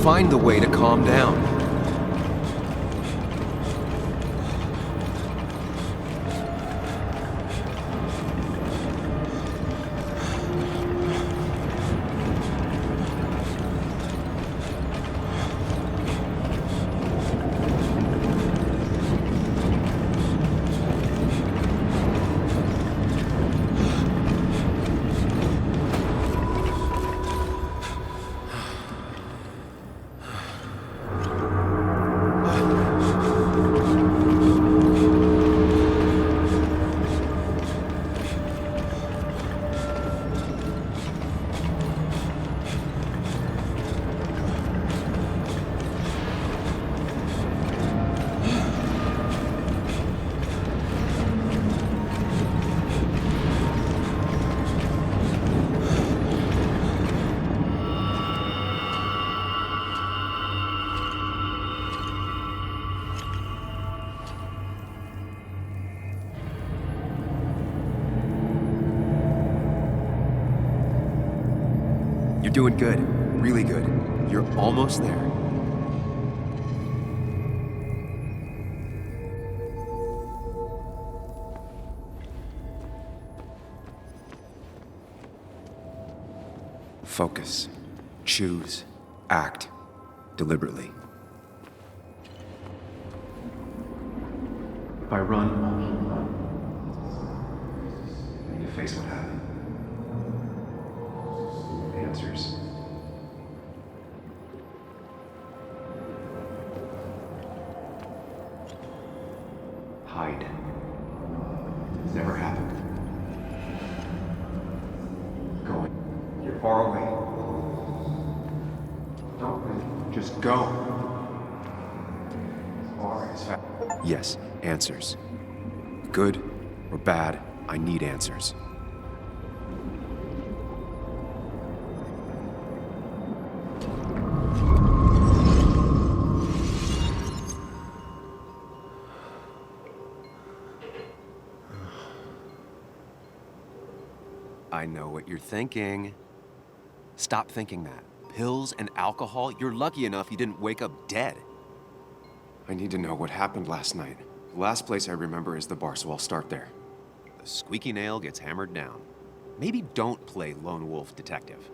Find the way to calm down. doing good. Really good. You're almost there. Focus. Choose. Act. Deliberately. If I run, then you face what happened. Answers. Hide. It's never happened. Go. You're far away. Don't move. Just go. As far as fast. Yes, answers. Good or bad, I need answers. I know what you're thinking. Stop thinking that. Pills and alcohol? You're lucky enough you didn't wake up dead. I need to know what happened last night. The last place I remember is the bar, so I'll start there. The squeaky nail gets hammered down. Maybe don't play lone wolf detective.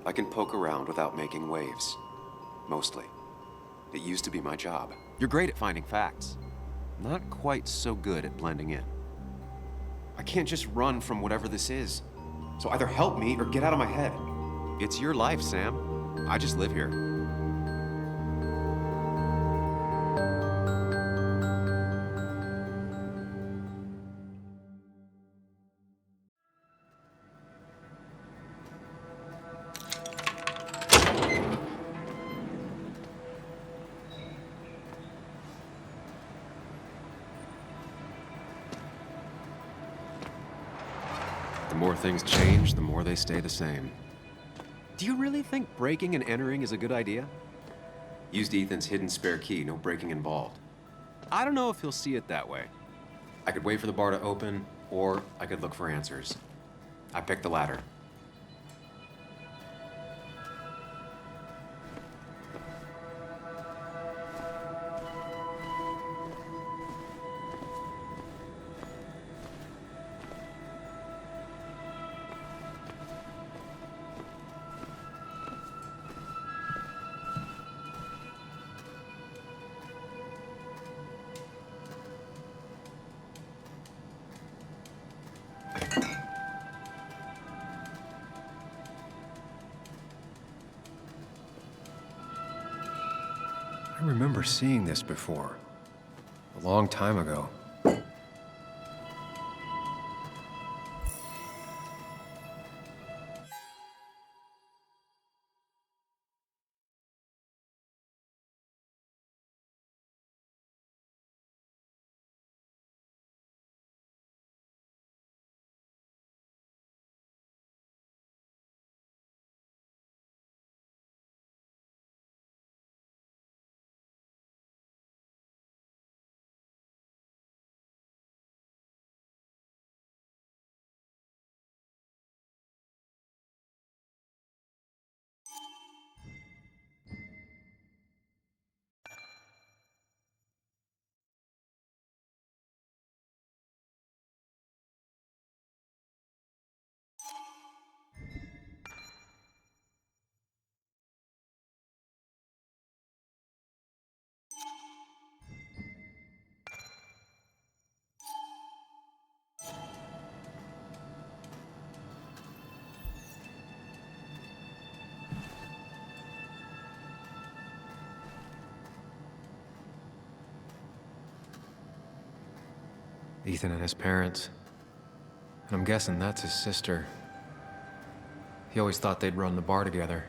I can poke around without making waves. Mostly. It used to be my job. You're great at finding facts. Not quite so good at blending in. I can't just run from whatever this is. So either help me or get out of my head. It's your life, Sam. I just live here. The more things change, the more they stay the same. Do you really think breaking and entering is a good idea? Used Ethan's hidden spare key, no breaking involved. I don't know if he'll see it that way. I could wait for the bar to open, or I could look for answers. I picked the latter. I remember seeing this before. A long time ago. Ethan and his parents. And I'm guessing that's his sister. He always thought they'd run the bar together.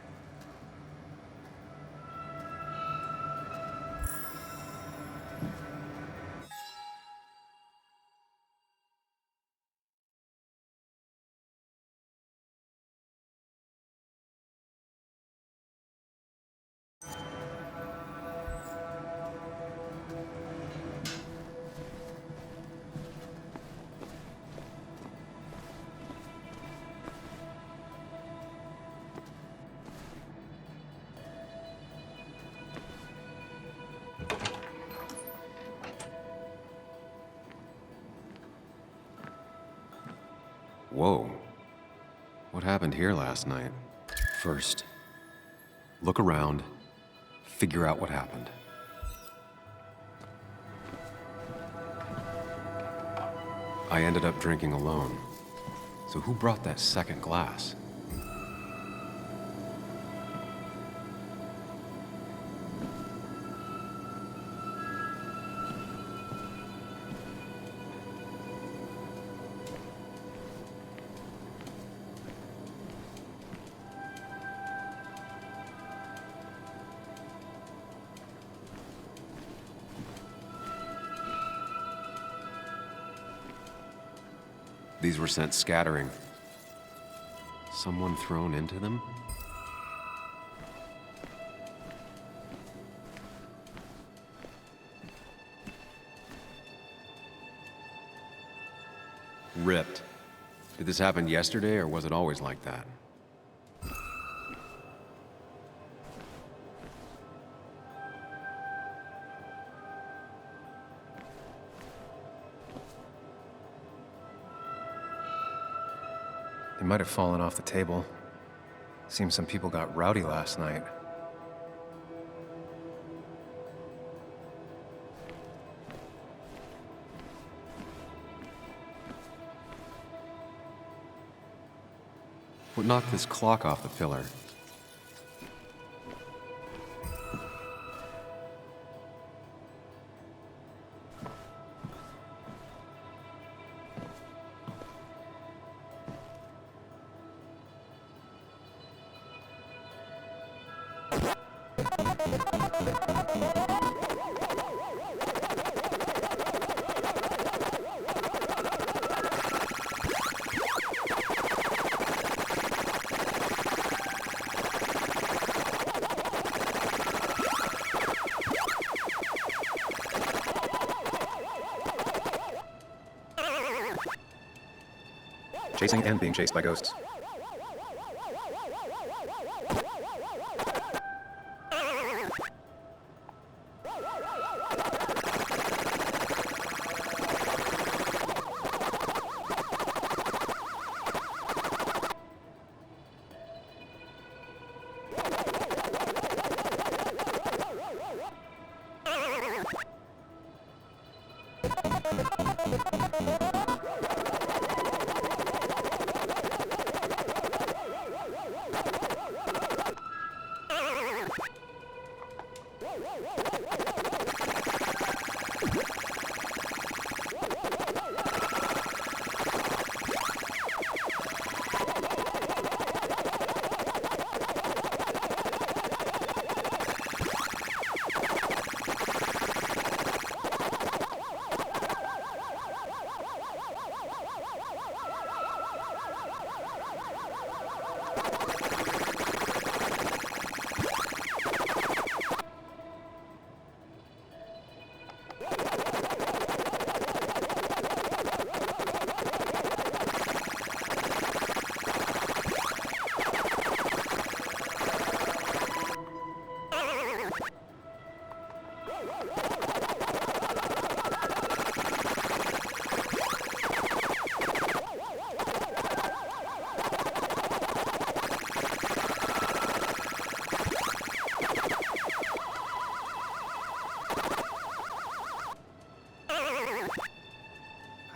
Whoa. What happened here last night? First, look around, figure out what happened. I ended up drinking alone. So who brought that second glass? These were sent scattering. Someone thrown into them? Ripped. Did this happen yesterday, or was it always like that? They might have fallen off the table. Seems some people got rowdy last night. What knocked this clock off the pillar? Chasing and being chased by ghosts.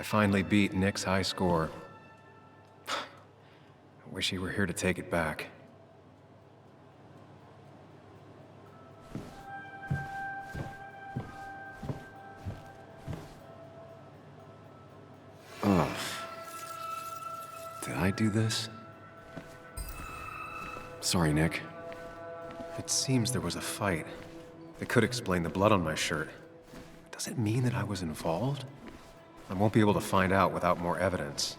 I finally beat Nick's high score. I wish he were here to take it back. Oh. Did I do this? Sorry, Nick. It seems there was a fight. It could explain the blood on my shirt. Does it mean that I was involved? I won't be able to find out without more evidence.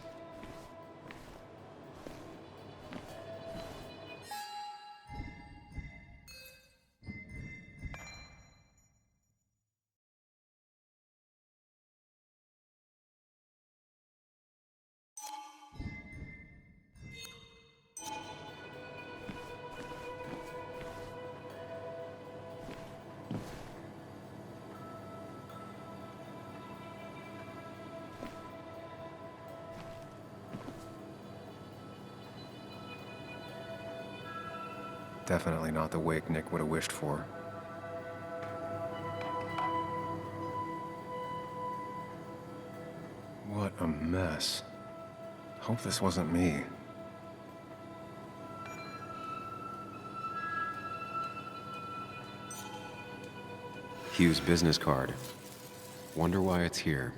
Definitely not the wake Nick would have wished for. What a mess. Hope this wasn't me. Hugh's business card. Wonder why it's here.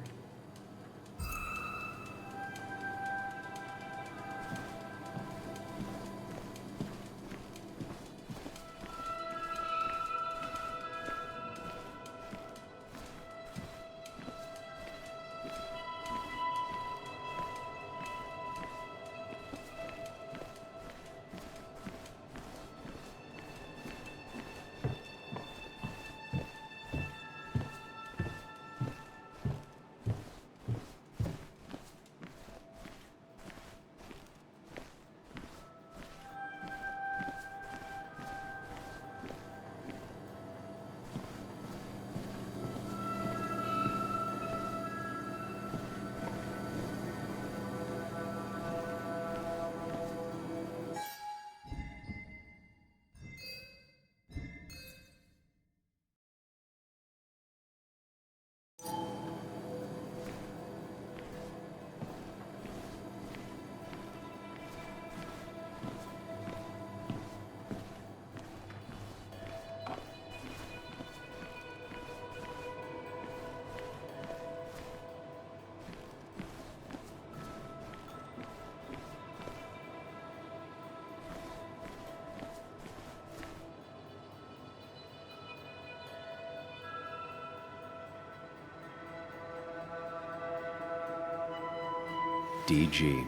DG.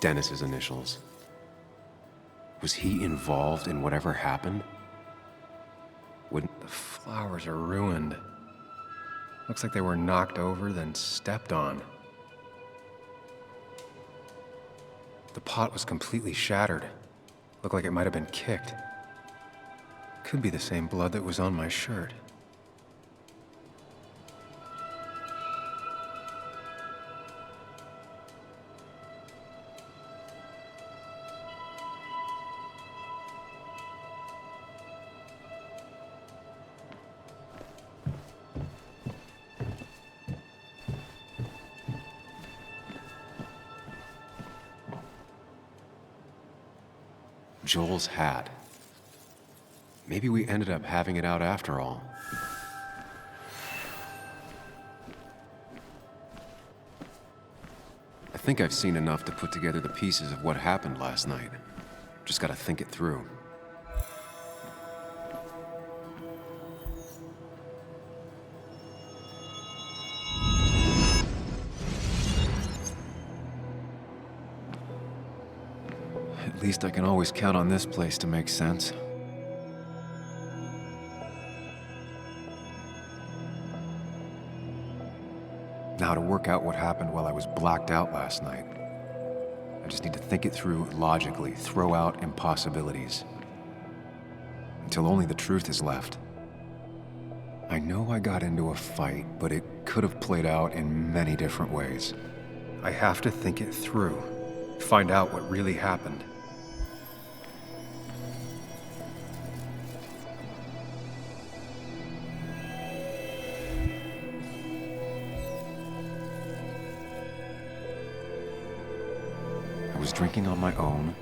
Dennis's initials. Was he involved in whatever happened? Wouldn't... The flowers are ruined. Looks like they were knocked over, then stepped on. The pot was completely shattered. Looked like it might have been kicked. Could be the same blood that was on my shirt. Joel's hat. Maybe we ended up having it out after all. I think I've seen enough to put together the pieces of what happened last night. Just gotta think it through. At least I can always count on this place to make sense. Now to work out what happened while I was blacked out last night. I just need to think it through logically, throw out impossibilities. Until only the truth is left. I know I got into a fight, but it could have played out in many different ways. I have to think it through. Find out what really happened. I was drinking on my own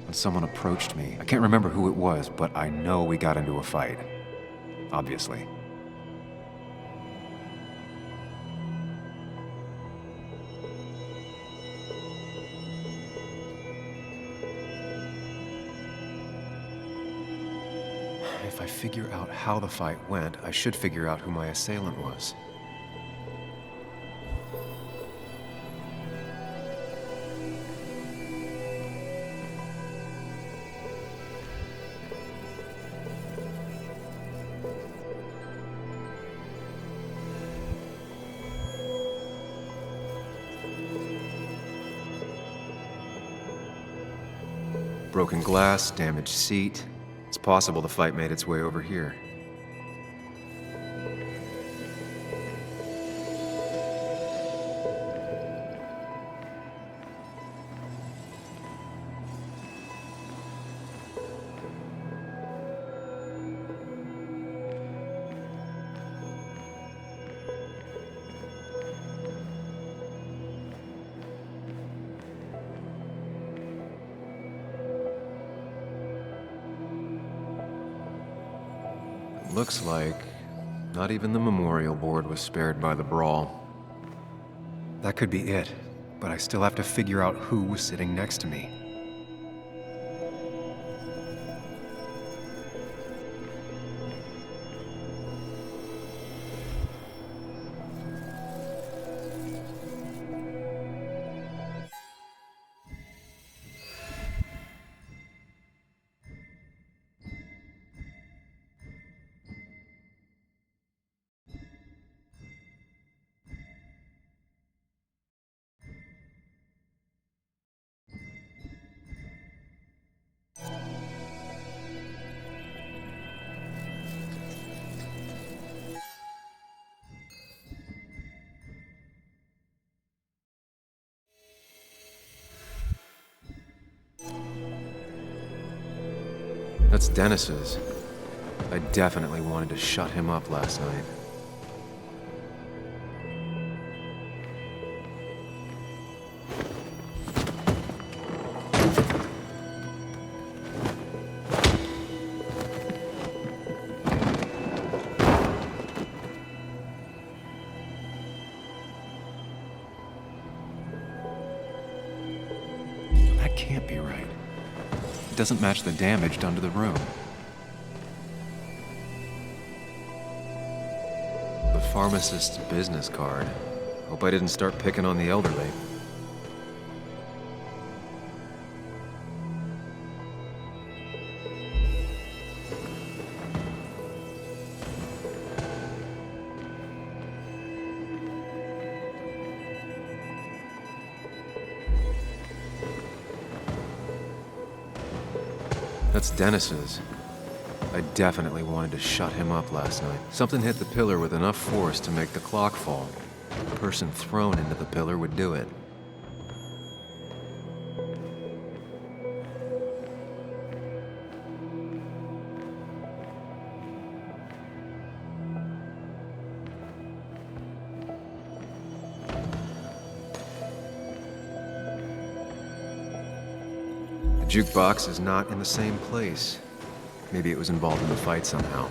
when someone approached me. I can't remember who it was, but I know we got into a fight. Obviously. If I figure out how the fight went, I should figure out who my assailant was. Broken glass, damaged seat. It's possible the fight made its way over here. Looks like not even the memorial board was spared by the brawl. That could be it, but I still have to figure out who was sitting next to me. That's Dennis's. I definitely wanted to shut him up last night. That can't be right. It doesn't match the damage done to the room. The pharmacist's business card. Hope I didn't start picking on the elderly. That's Dennis's. I definitely wanted to shut him up last night. Something hit the pillar with enough force to make the clock fall. The person thrown into the pillar would do it. The jukebox is not in the same place. Maybe it was involved in the fight somehow.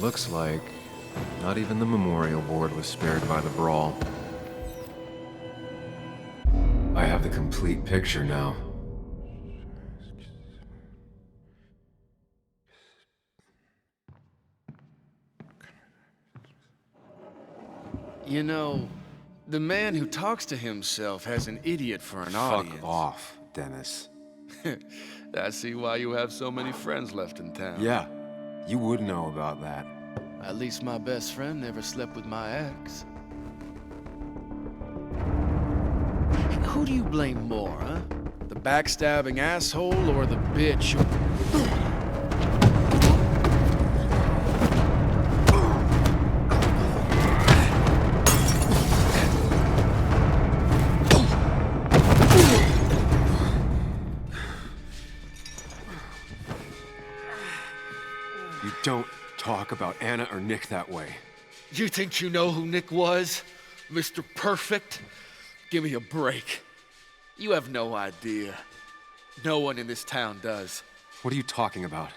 Looks like not even the memorial board was spared by the brawl. I have the complete picture now. You know, the man who talks to himself has an idiot for an audience. Fuck off, Dennis. I see why you have so many friends left in town. Yeah, you would know about that. At least my best friend never slept with my ex. Who do you blame more, huh? The backstabbing asshole or the bitch who... You don't talk about Anna or Nick that way. You think you know who Nick was? Mr. Perfect? Give me a break. You have no idea. No one in this town does. What are you talking about?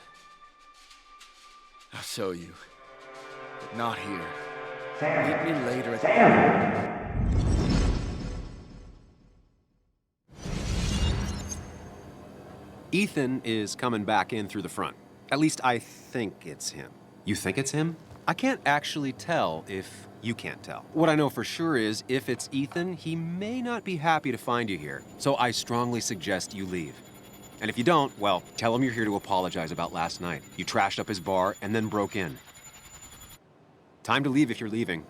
I'll show you. But not here. Meet me later at Ethan is coming back in through the front. At least I think it's him. You think it's him? I can't actually tell if you can't tell. What I know for sure is, if it's Ethan, he may not be happy to find you here. So I strongly suggest you leave. And if you don't, well, tell him you're here to apologize about last night. You trashed up his bar and then broke in. Time to leave if you're leaving.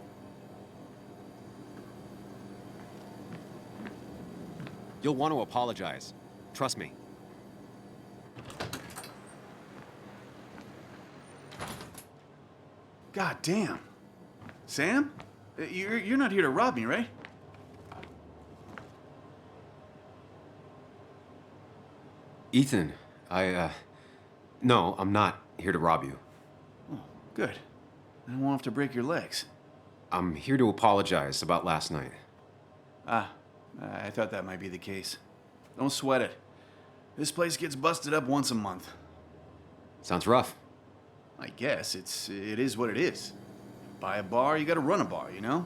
You'll want to apologize. Trust me. God damn. Sam? You're not here to rob me, right? Ethan, no, I'm not here to rob you. Oh, good. I don't want to have to break your legs. I'm here to apologize about last night. Ah, I thought that might be the case. Don't sweat it. This place gets busted up once a month. Sounds rough. I guess it is what it is. Buy a bar, you gotta run a bar, you know?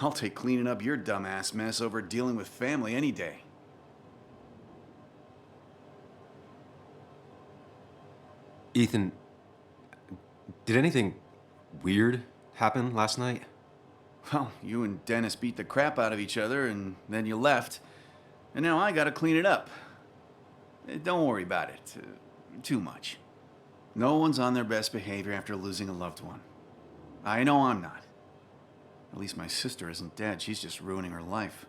I'll take cleaning up your dumbass mess over dealing with family any day. Ethan, did anything weird happen last night? Well, you and Dennis beat the crap out of each other, and then you left. And now I gotta clean it up. Don't worry about it too much. No one's on their best behavior after losing a loved one. I know I'm not. At least my sister isn't dead. She's just ruining her life.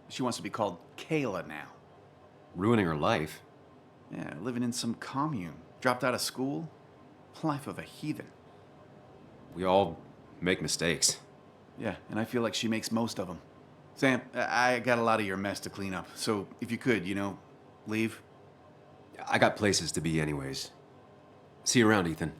She wants to be called Kayla now. Ruining her life? Yeah, living in some commune. Dropped out of school. Life of a heathen. We all make mistakes. Yeah, and I feel like she makes most of them. Sam, I got a lot of your mess to clean up. So if you could, leave. I got places to be anyways. See you around, Ethan.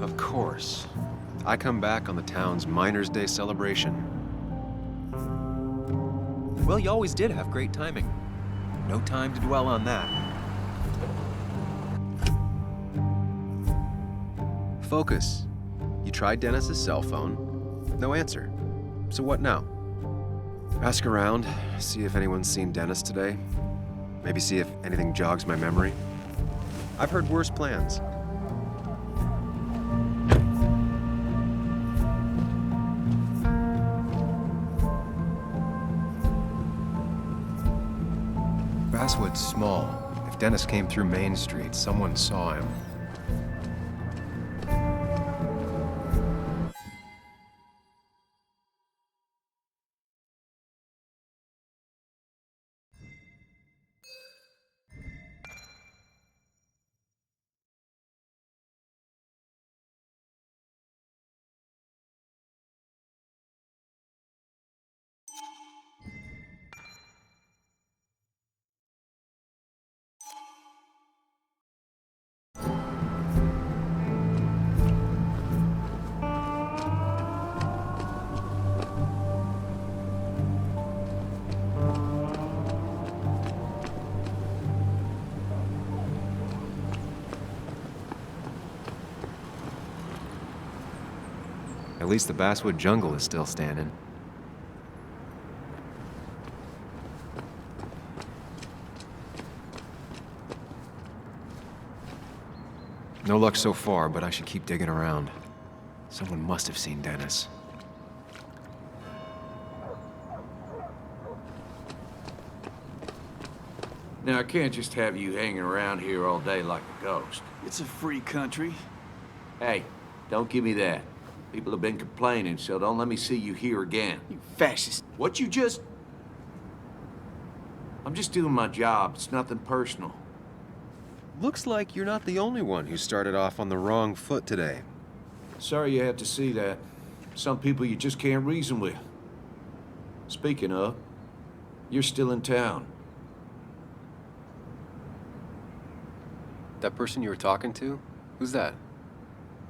Of course. I come back on the town's Miners' Day celebration. Well, you always did have great timing. No time to dwell on that. Focus. You tried Dennis's cell phone. No answer. So what now? Ask around, see if anyone's seen Dennis today. Maybe see if anything jogs my memory. I've heard worse plans. Basswood's small. If Dennis came through Main Street, someone saw him. At least the Basswood jungle is still standing. No luck so far, but I should keep digging around. Someone must have seen Dennis. Now, I can't just have you hanging around here all day like a ghost. It's a free country. Hey, don't give me that. People have been complaining, so don't let me see you here again. You fascist. What you just... I'm just doing my job. It's nothing personal. Looks like you're not the only one who started off on the wrong foot today. Sorry you had to see that. Some people you just can't reason with. Speaking of, you're still in town. That person you were talking to? Who's that?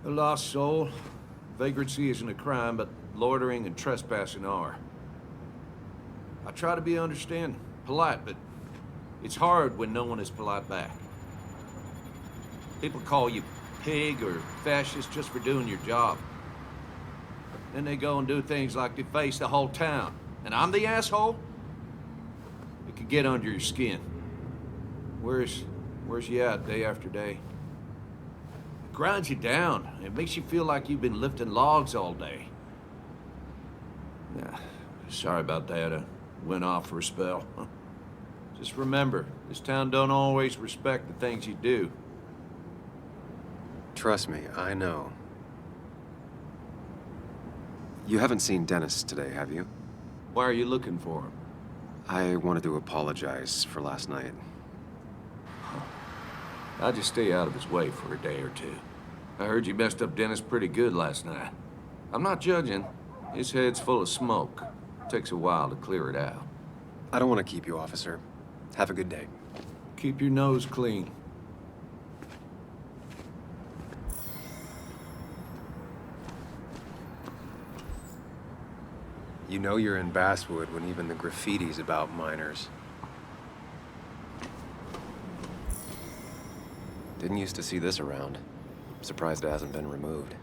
A lost soul. Vagrancy isn't a crime, but loitering and trespassing are. I try to be understanding, polite, but it's hard when no one is polite back. People call you pig or fascist just for doing your job. Then they go and do things like deface the whole town. And I'm the asshole? It could get under your skin. Where's you at day after day? It grinds you down. It makes you feel like you've been lifting logs all day. Nah, sorry about that. I went off for a spell. Just remember, this town don't always respect the things you do. Trust me, I know. You haven't seen Dennis today, have you? Why are you looking for him? I wanted to apologize for last night. I'll just stay out of his way for a day or two. I heard you messed up Dennis pretty good last night. I'm not judging. His head's full of smoke. Takes a while to clear it out. I don't want to keep you, officer. Have a good day. Keep your nose clean. You know you're in Basswood when even the graffiti's about minors. Didn't used to see this around. Surprised it hasn't been removed.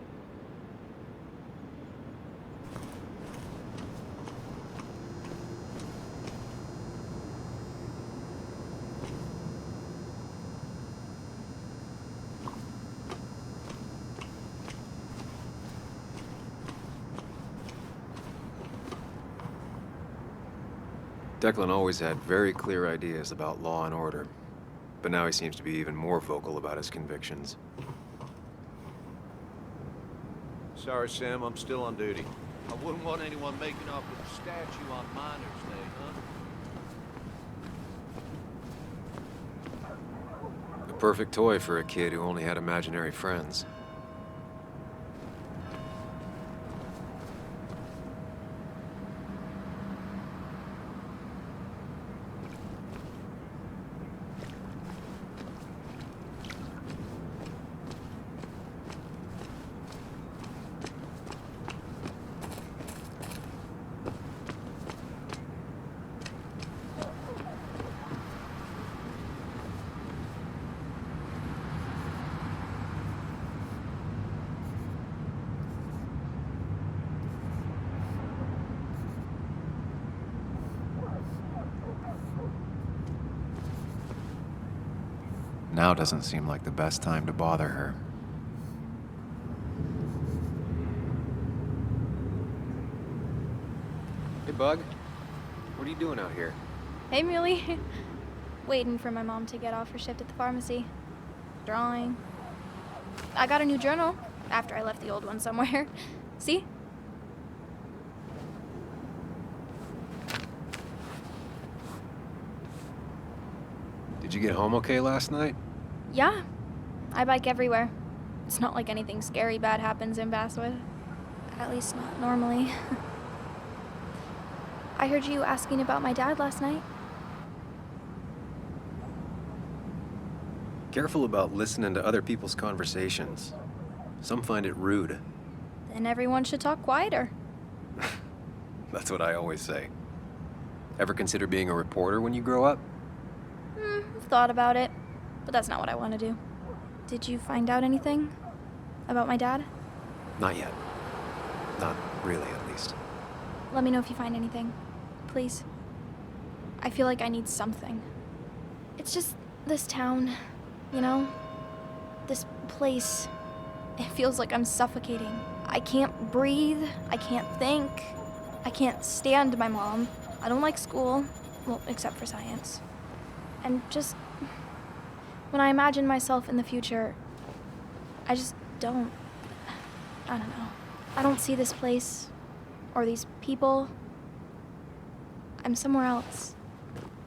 Declan always had very clear ideas about law and order, but now he seems to be even more vocal about his convictions. Sorry, Sam, I'm still on duty. I wouldn't want anyone making off with a statue on Miners' Day, huh? A perfect toy for a kid who only had imaginary friends. Now doesn't seem like the best time to bother her. Hey, Bug. What are you doing out here? Hey, Muley. Waiting for my mom to get off her shift at the pharmacy. Drawing. I got a new journal after I left the old one somewhere. See? Did you get home okay last night? Yeah. I bike everywhere. It's not like anything scary bad happens in Basswood. At least not normally. I heard you asking about my dad last night. Careful about listening to other people's conversations. Some find it rude. Then everyone should talk quieter. That's what I always say. Ever consider being a reporter when you grow up? I've thought about it, but that's not what I want to do. Did you find out anything about my dad? Not yet. Not really, at least. Let me know if you find anything. Please. I feel like I need something. It's just this town, you know? This place. It feels like I'm suffocating. I can't breathe. I can't think. I can't stand my mom. I don't like school. Well, except for science. And just... when I imagine myself in the future, I just don't... I don't know. I don't see this place. Or these people. I'm somewhere else.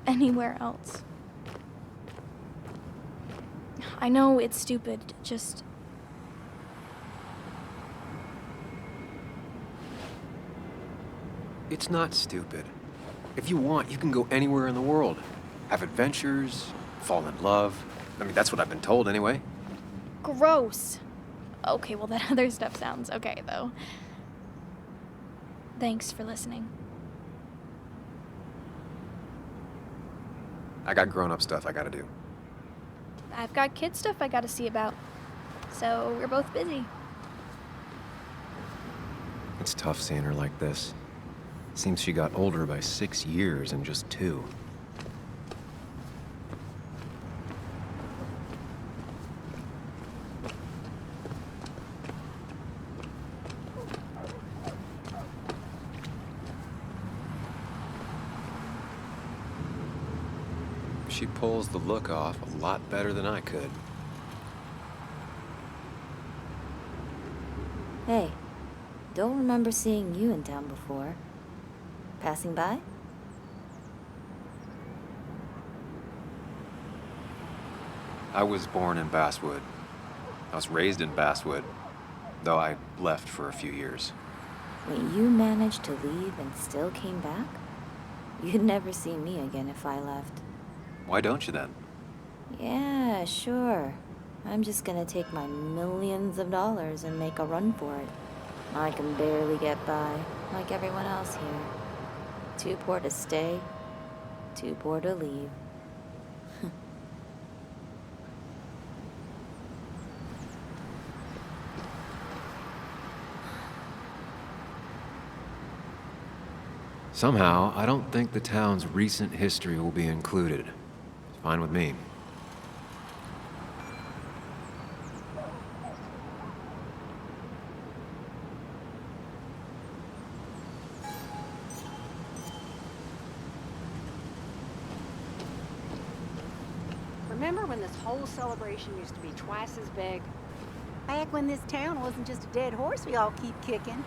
Anywhere else. I know it's stupid, just... It's not stupid. If you want, you can go anywhere in the world. Have adventures, fall in love. I mean, that's what I've been told anyway. Gross. Okay, well, that other stuff sounds okay, though. Thanks for listening. I got grown-up stuff I gotta do. I've got kid stuff I gotta see about. So we're both busy. It's tough seeing her like this. Seems she got older by 6 years in just 2. she pulls the look off a lot better than I could. Hey, don't remember seeing you in town before. Passing by? I was born in Basswood. I was raised in Basswood, though I left for a few years. Wait, you managed to leave and still came back? You'd never see me again if I left. Why don't you then? Yeah, sure. I'm just gonna take my millions of dollars and make a run for it. I can barely get by, like everyone else here. Too poor to stay, too poor to leave. Somehow, I don't think the town's recent history will be included. It's fine with me. Remember when this whole celebration used to be twice as big? Back when this town wasn't just a dead horse we all keep kicking.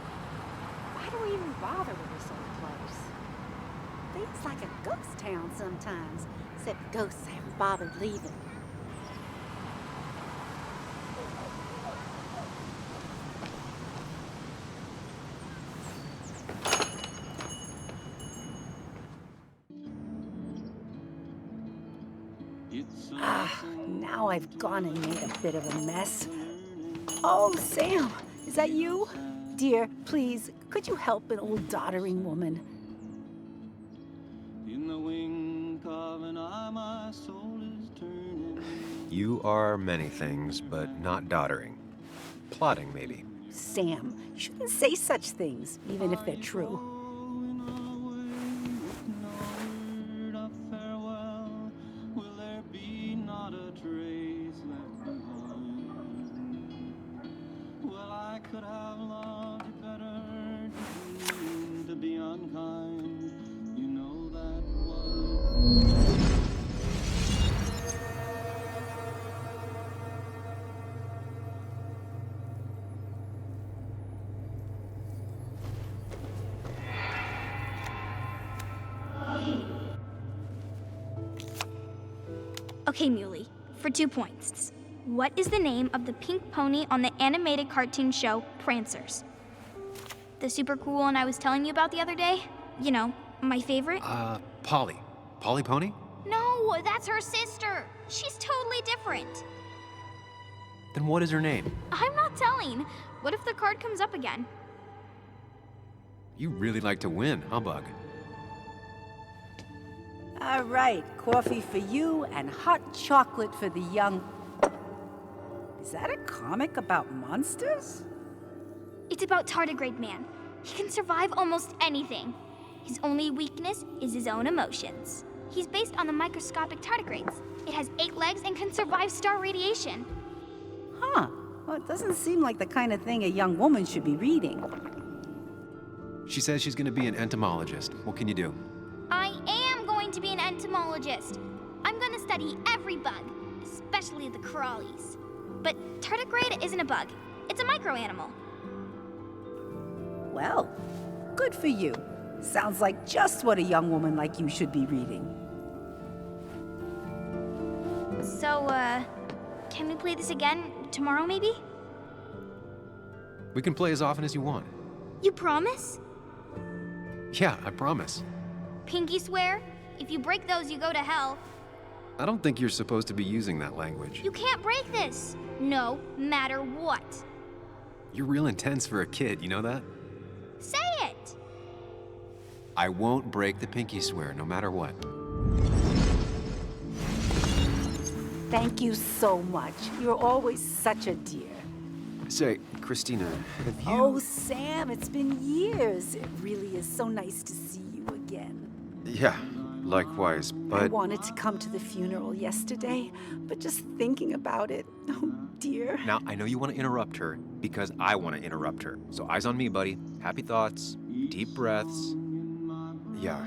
Why do we even bother with this old place? Feels like a ghost town sometimes, except ghosts haven't bothered leaving. Now I've gone and made a bit of a mess. Oh, Sam, is that you? Dear, please, could you help an old doddering woman? You are many things, but not doddering. Plotting, maybe. Sam, you shouldn't say such things, even if they're true. Okay, Muley, for 2 points. What is the name of the pink pony on the animated cartoon show Prancers? The super cool one I was telling you about the other day? You know, my favorite? Polly. Polly Pony? No, that's her sister. She's totally different. Then what is her name? I'm not telling. What if the card comes up again? You really like to win, huh, Bug? All right, coffee for you and hot chocolate for the young... Is that a comic about monsters? It's about Tardigrade Man. He can survive almost anything. His only weakness is his own emotions. He's based on the microscopic tardigrades. It has 8 legs and can survive star radiation. Huh. Well, it doesn't seem like the kind of thing a young woman should be reading. She says she's gonna be an entomologist. What can you do? I am going to be an entomologist. I'm going to study every bug, especially the crawlies. But tardigrade isn't a bug. It's a microanimal. Well, good for you. Sounds like just what a young woman like you should be reading. So, can we play this again tomorrow, maybe? We can play as often as you want. You promise? Yeah, I promise. Pinky swear? If you break those, you go to hell. I don't think you're supposed to be using that language. You can't break this. No matter what. You're real intense for a kid, you know that? Say it! I won't break the pinky swear, no matter what. Thank you so much. You're always such a dear. Say, Christina, have you... Oh, Sam, it's been years. It really is so nice to see you again. Yeah, likewise, but... I wanted to come to the funeral yesterday, but just thinking about it, oh dear. Now, I know you want to interrupt her, because I want to interrupt her. So eyes on me, buddy. Happy thoughts, deep breaths. Yeah,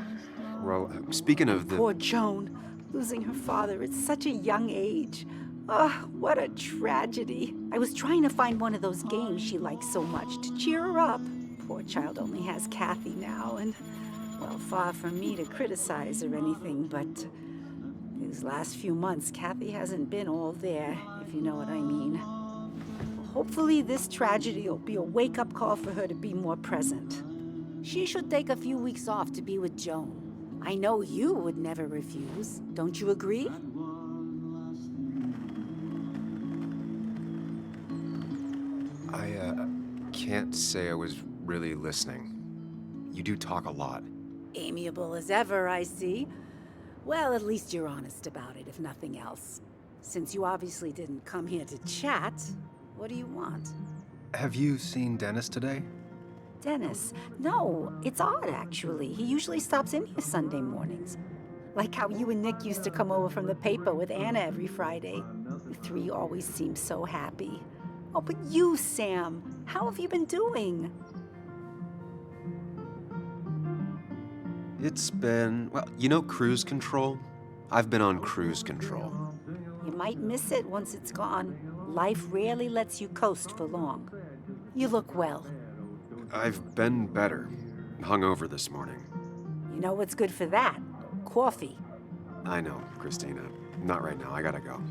well, speaking of the... Poor Joan. Losing her father at such a young age. Oh, what a tragedy. I was trying to find one of those games she likes so much to cheer her up. Poor child only has Kathy now, and, well, far from me to criticize or anything, but these last few months, Kathy hasn't been all there, if you know what I mean. Hopefully this tragedy will be a wake-up call for her to be more present. She should take a few weeks off to be with Joan. I know you would never refuse. Don't you agree? I can't say I was really listening. You do talk a lot. Amiable as ever, I see. Well, at least you're honest about it, if nothing else. Since you obviously didn't come here to chat, what do you want? Have you seen Dennis today? Dennis? No, it's odd, actually. He usually stops in here Sunday mornings. Like how you and Nick used to come over from the paper with Anna every Friday. The three always seem so happy. Oh, but you, Sam, how have you been doing? It's been, well, you know cruise control? I've been on cruise control. You might miss it once it's gone. Life rarely lets you coast for long. You look well. I've been better. Hungover this morning. You know what's good for that? Coffee. I know, Christina. Not right now. I gotta go.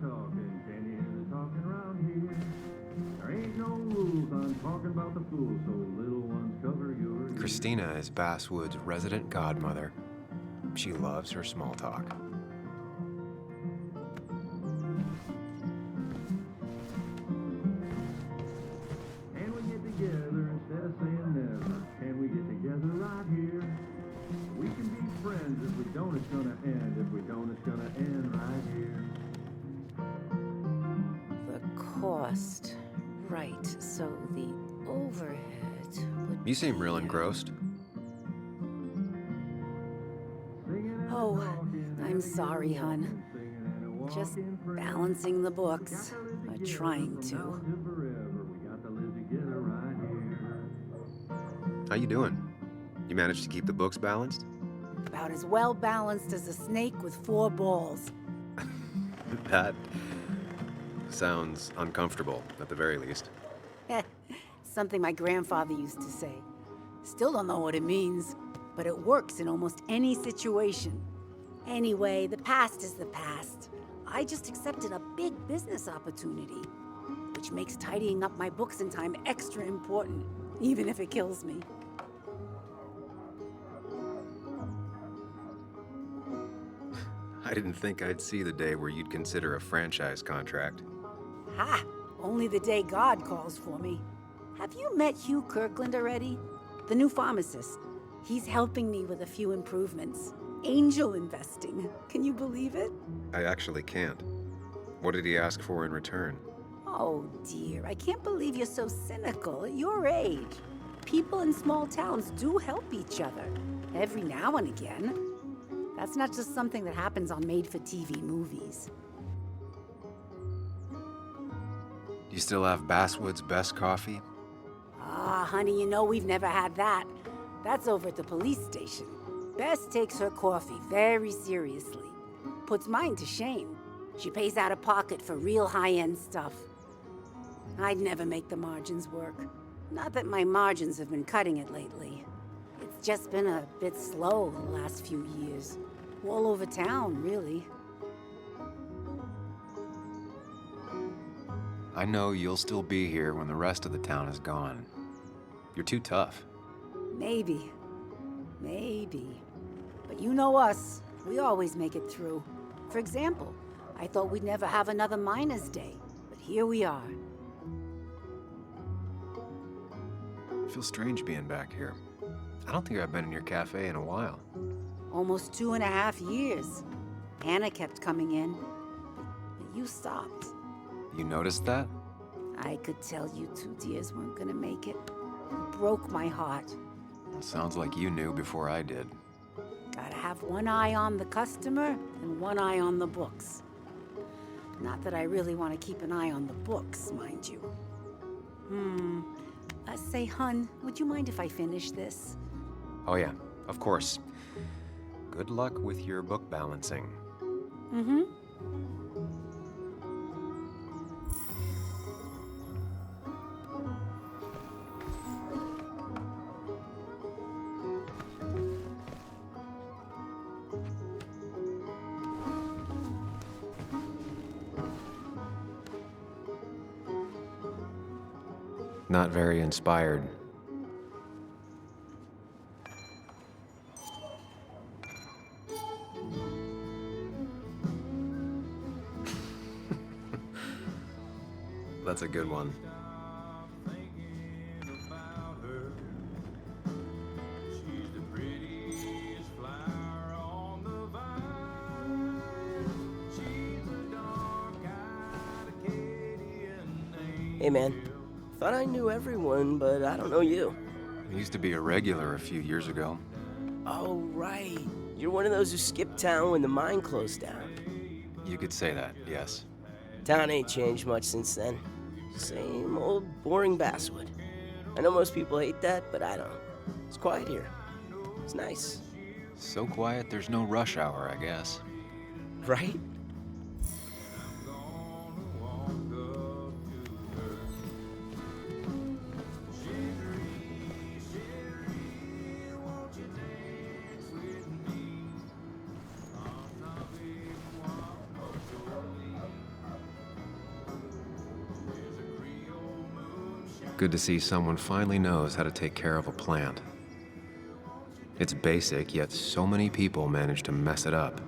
Talking, can you hear the talking around here? There ain't no rules, I'm talking about the fools, so little ones cover your ears. Christina is Basswood's resident godmother. She loves her small talk. Can we get together instead of saying never? Can we get together right here? We can be friends. If we don't, it's gonna end. If we don't, it's gonna end right here. Cost. Right, so the overhead would You seem real engrossed. Oh, I'm sorry, hon. Just balancing the books. Or trying to. How you doing? You managed to keep the books balanced? About as well balanced as a snake with 4 balls. That sounds uncomfortable, at the very least. Something my grandfather used to say. Still don't know what it means, but it works in almost any situation. Anyway, the past is the past. I just accepted a big business opportunity, which makes tidying up my books in time extra important, even if it kills me. I didn't think I'd see the day where you'd consider a franchise contract. Ha! Only the day God calls for me. Have you met Hugh Kirkland already? The new pharmacist. He's helping me with a few improvements. Angel investing. Can you believe it? I actually can't. What did he ask for in return? Oh dear, I can't believe you're so cynical at your age. People in small towns do help each other. Every now and again. That's not just something that happens on made-for-TV movies. Do you still have Basswood's best coffee? Ah, honey, you know we've never had that. That's over at the police station. Bess takes her coffee very seriously. Puts mine to shame. She pays out of pocket for real high-end stuff. I'd never make the margins work. Not that my margins have been cutting it lately. It's just been a bit slow the last few years. All over town, really. I know you'll still be here when the rest of the town is gone. You're too tough. Maybe. Maybe. But you know us. We always make it through. For example, I thought we'd never have another Miners' Day, but here we are. It feels strange being back here. I don't think I've been in your cafe in a while. Almost 2.5 years. Anna kept coming in, but you stopped. You noticed that? I could tell you two dears weren't gonna make it. It broke my heart. It sounds like you knew before I did. Gotta have one eye on the customer and one eye on the books. Not that I really want to keep an eye on the books, mind you. Say, hun, would you mind if I finish this? Oh yeah, of course. Good luck with your book balancing. Mm-hmm. Not very inspired. That's a good one. Hey man, thought I knew everyone, but I don't know you. I used to be a regular a few years ago. Oh, right. You're one of those who skipped town when the mine closed down. You could say that, yes. Town ain't changed much since then. Same old boring Basswood. I know most people hate that, but I don't. It's quiet here. It's nice. So quiet there's no rush hour, I guess. Right? Good to see someone finally knows how to take care of a plant. It's basic, yet so many people manage to mess it up.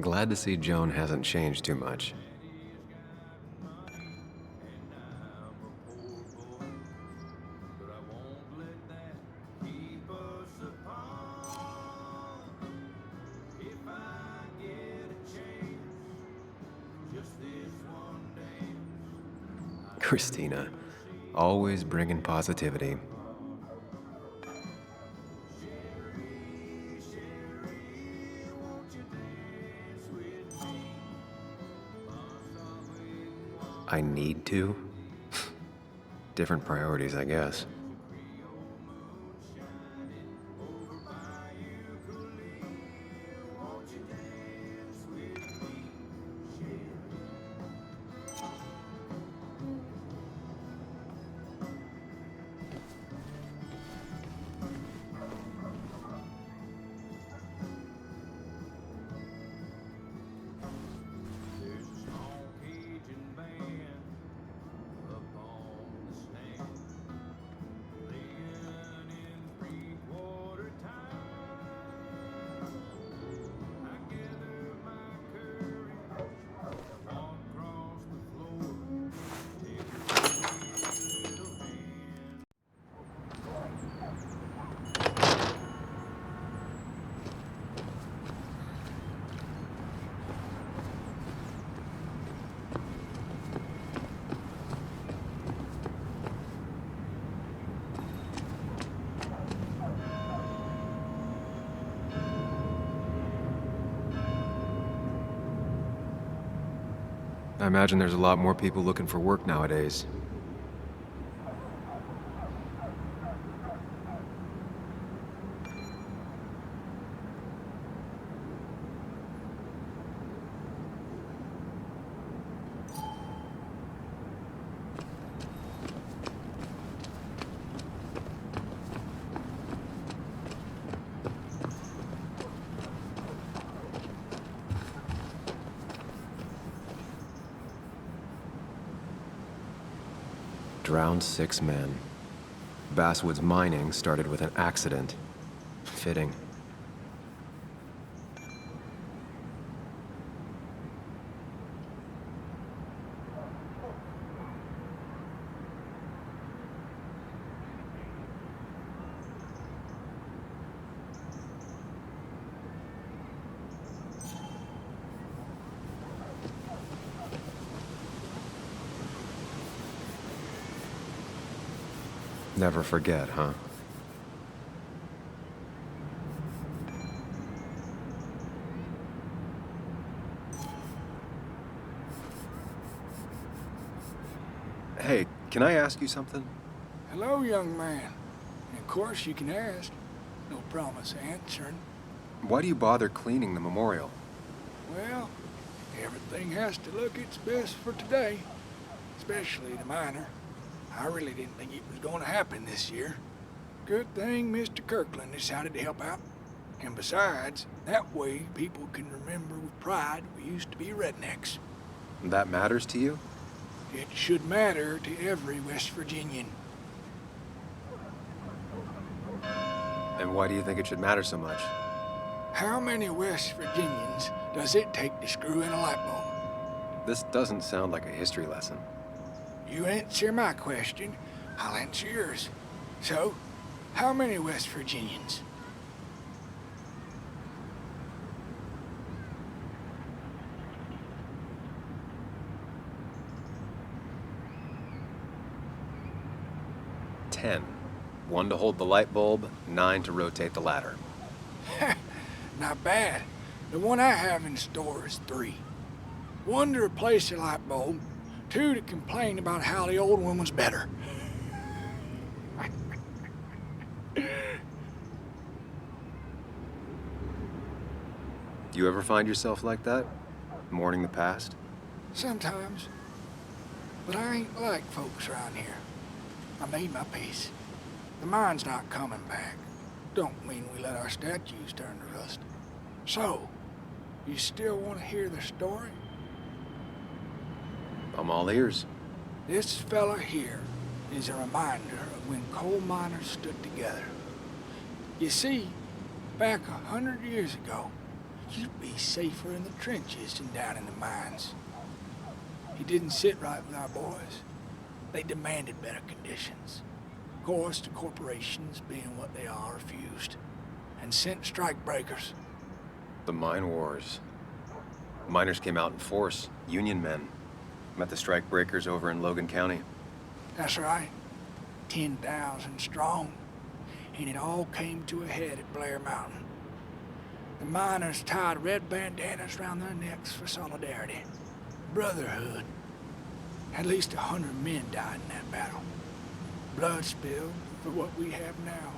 Glad to see Joan hasn't changed too much. Christina, always bringing positivity. I need to? Different priorities, I guess. I imagine there's a lot more people looking for work nowadays. Drowned 6 men. Basswood's mining started with an accident. Fitting. Never forget, huh? Hey, can I ask you something? Hello, young man. Of course you can ask. No promise answering. Why do you bother cleaning the memorial? Well, everything has to look its best for today. Especially the miner. I really didn't think it was going to happen this year. Good thing Mr. Kirkland decided to help out. And besides, that way people can remember with pride we used to be rednecks. That matters to you? It should matter to every West Virginian. And why do you think it should matter so much? How many West Virginians does it take to screw in a light bulb? This doesn't sound like a history lesson. You answer my question, I'll answer yours. So, how many West Virginians? Ten. 1 to hold the light bulb, 9 to rotate the ladder. Not bad. The one I have in store is 3. 1 to replace the light bulb, 2 to complain about how the old one was better. Do you ever find yourself like that? Mourning the past? Sometimes. But I ain't like folks around here. I made my peace. The mine's not coming back. Don't mean we let our statues turn to rust. So, you still want to hear the story? I'm all ears. This fella here is a reminder of when coal miners stood together. You see, back 100 years ago, you'd be safer in the trenches than down in the mines. He didn't sit right with our boys. They demanded better conditions. Of course, the corporations, being what they are, refused and sent strikebreakers. The mine wars. Miners came out in force, Union men. Met the strikebreakers over in Logan County. That's right. 10,000 strong. And it all came to a head at Blair Mountain. The miners tied red bandanas around their necks for solidarity. Brotherhood. At least 100 men died in that battle. Blood spilled for what we have now.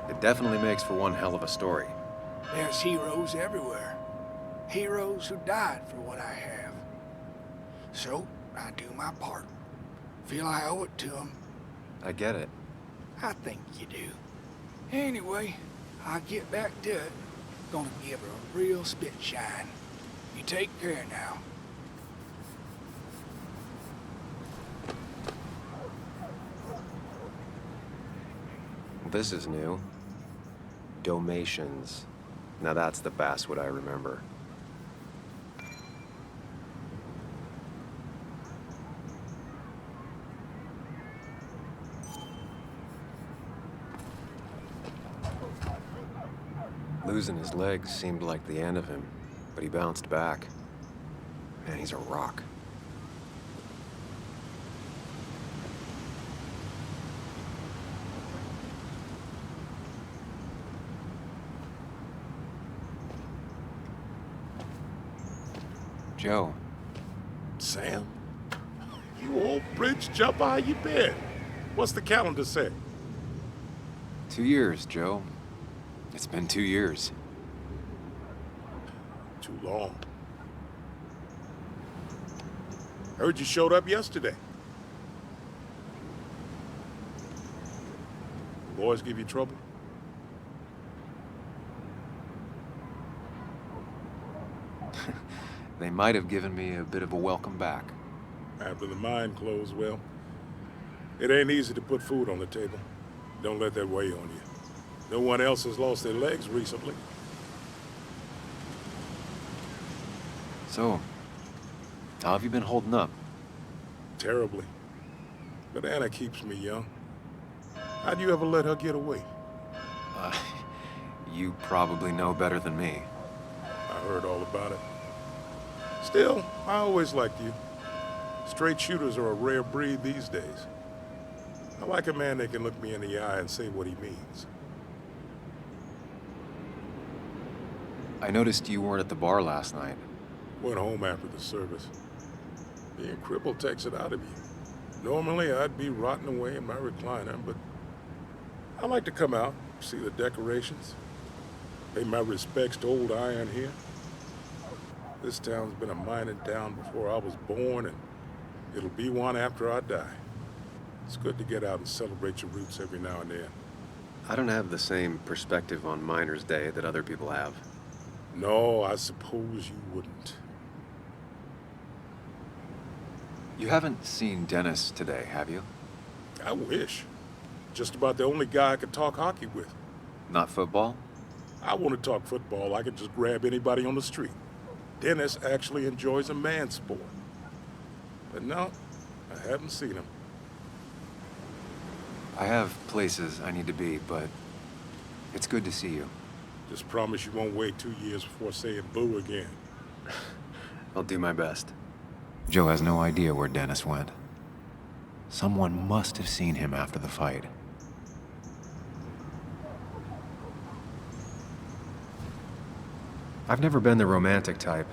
It definitely makes for one hell of a story. There's heroes everywhere. Heroes who died for what I have. So, I do my part. Feel I owe it to them. I get it. I think you do. Anyway, I'll get back to it. Gonna give her a real spit shine. You take care now. This is new. Domations. Now that's the Basswood I remember. Losing his legs seemed like the end of him, but he bounced back. Man, he's a rock. Joe. Sam? You old bridge jumper, how you been? What's the calendar say? 2 years, Joe. It's been 2 years. Too long. Heard you showed up yesterday. Boys give you trouble? They might have given me a bit of a welcome back. After the mine closed, well, it ain't easy to put food on the table. Don't let that weigh on you. No one else has lost their legs recently. So, how have you been holding up? Terribly. But Anna keeps me young. How'd you ever let her get away? You probably know better than me. I heard all about it. Still, I always liked you. Straight shooters are a rare breed these days. I like a man that can look me in the eye and say what he means. I noticed you weren't at the bar last night. Went home after the service. Being crippled takes it out of you. Normally, I'd be rotting away in my recliner, but I like to come out, see the decorations, pay my respects to old Iron here. This town's been a mining town before I was born, and it'll be one after I die. It's good to get out and celebrate your roots every now and then. I don't have the same perspective on Miners' Day that other people have. No, I suppose you wouldn't. You haven't seen Dennis today, have you? I wish. Just about the only guy I could talk hockey with. Not football? I want to talk football. I could just grab anybody on the street. Dennis actually enjoys a man's sport. But no, I haven't seen him. I have places I need to be, but it's good to see you. Just promise you won't wait 2 years before saying boo again. I'll do my best. Joe has no idea where Dennis went. Someone must have seen him after the fight. I've never been the romantic type,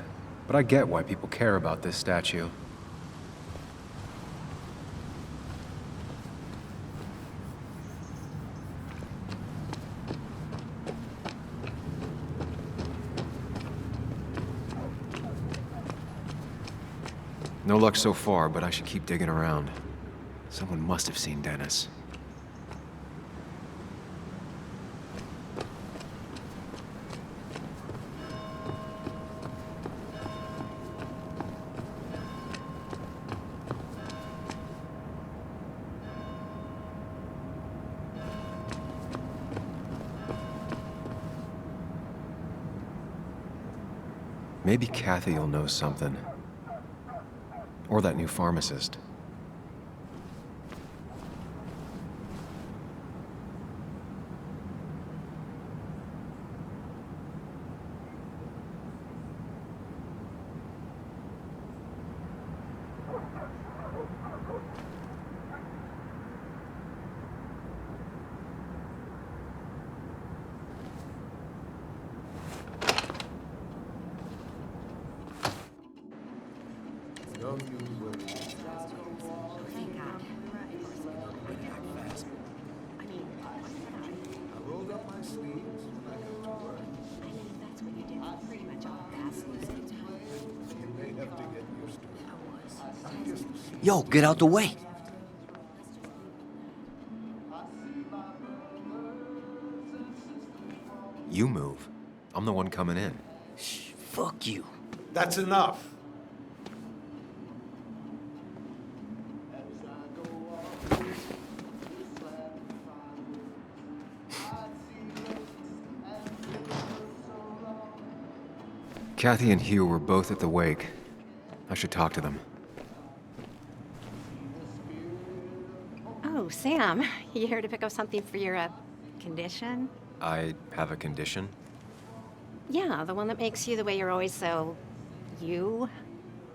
but I get why people care about this statue. No luck so far, but I should keep digging around. Someone must have seen Dennis. Maybe Kathy will know something. Or that new pharmacist. Yo, get out the way. You move. I'm the one coming in. Shh, fuck you. That's enough. Kathy and Hugh were both at the wake. I should talk to them. Oh, Sam, you here to pick up something for your, condition? I have a condition? Yeah, the one that makes you the way you're always so... you?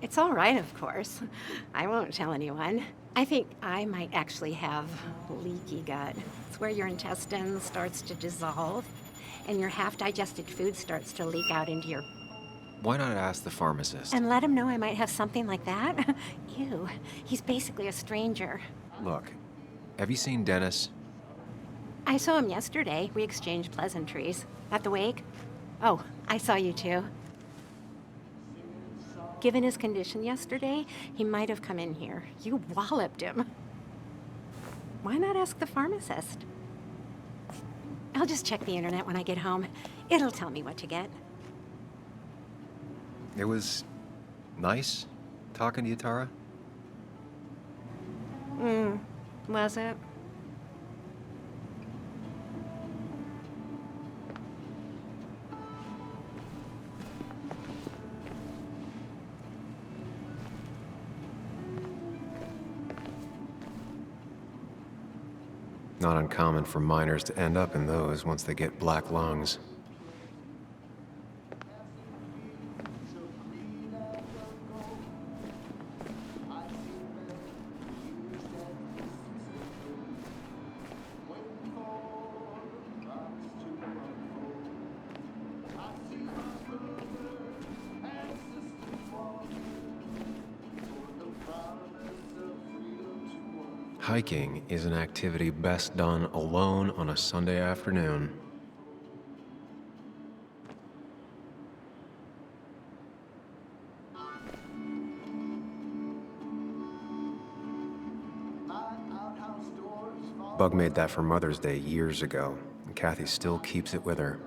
It's all right, of course. I won't tell anyone. I think I might actually have leaky gut. It's where your intestine starts to dissolve, and your half-digested food starts to leak out into your Why not ask the pharmacist? And let him know I might have something like that? Ew, he's basically a stranger. Look, have you seen Dennis? I saw him yesterday. We exchanged pleasantries. At the wake? Oh, I saw you too. Given his condition yesterday, he might have come in here. You walloped him. Why not ask the pharmacist? I'll just check the internet when I get home. It'll tell me what to get. It was nice talking to you, Tara. Was it? Not uncommon for miners to end up in those once they get black lungs. Hiking is an activity best done alone on a Sunday afternoon. Bug made that for Mother's Day years ago, and Kathy still keeps it with her.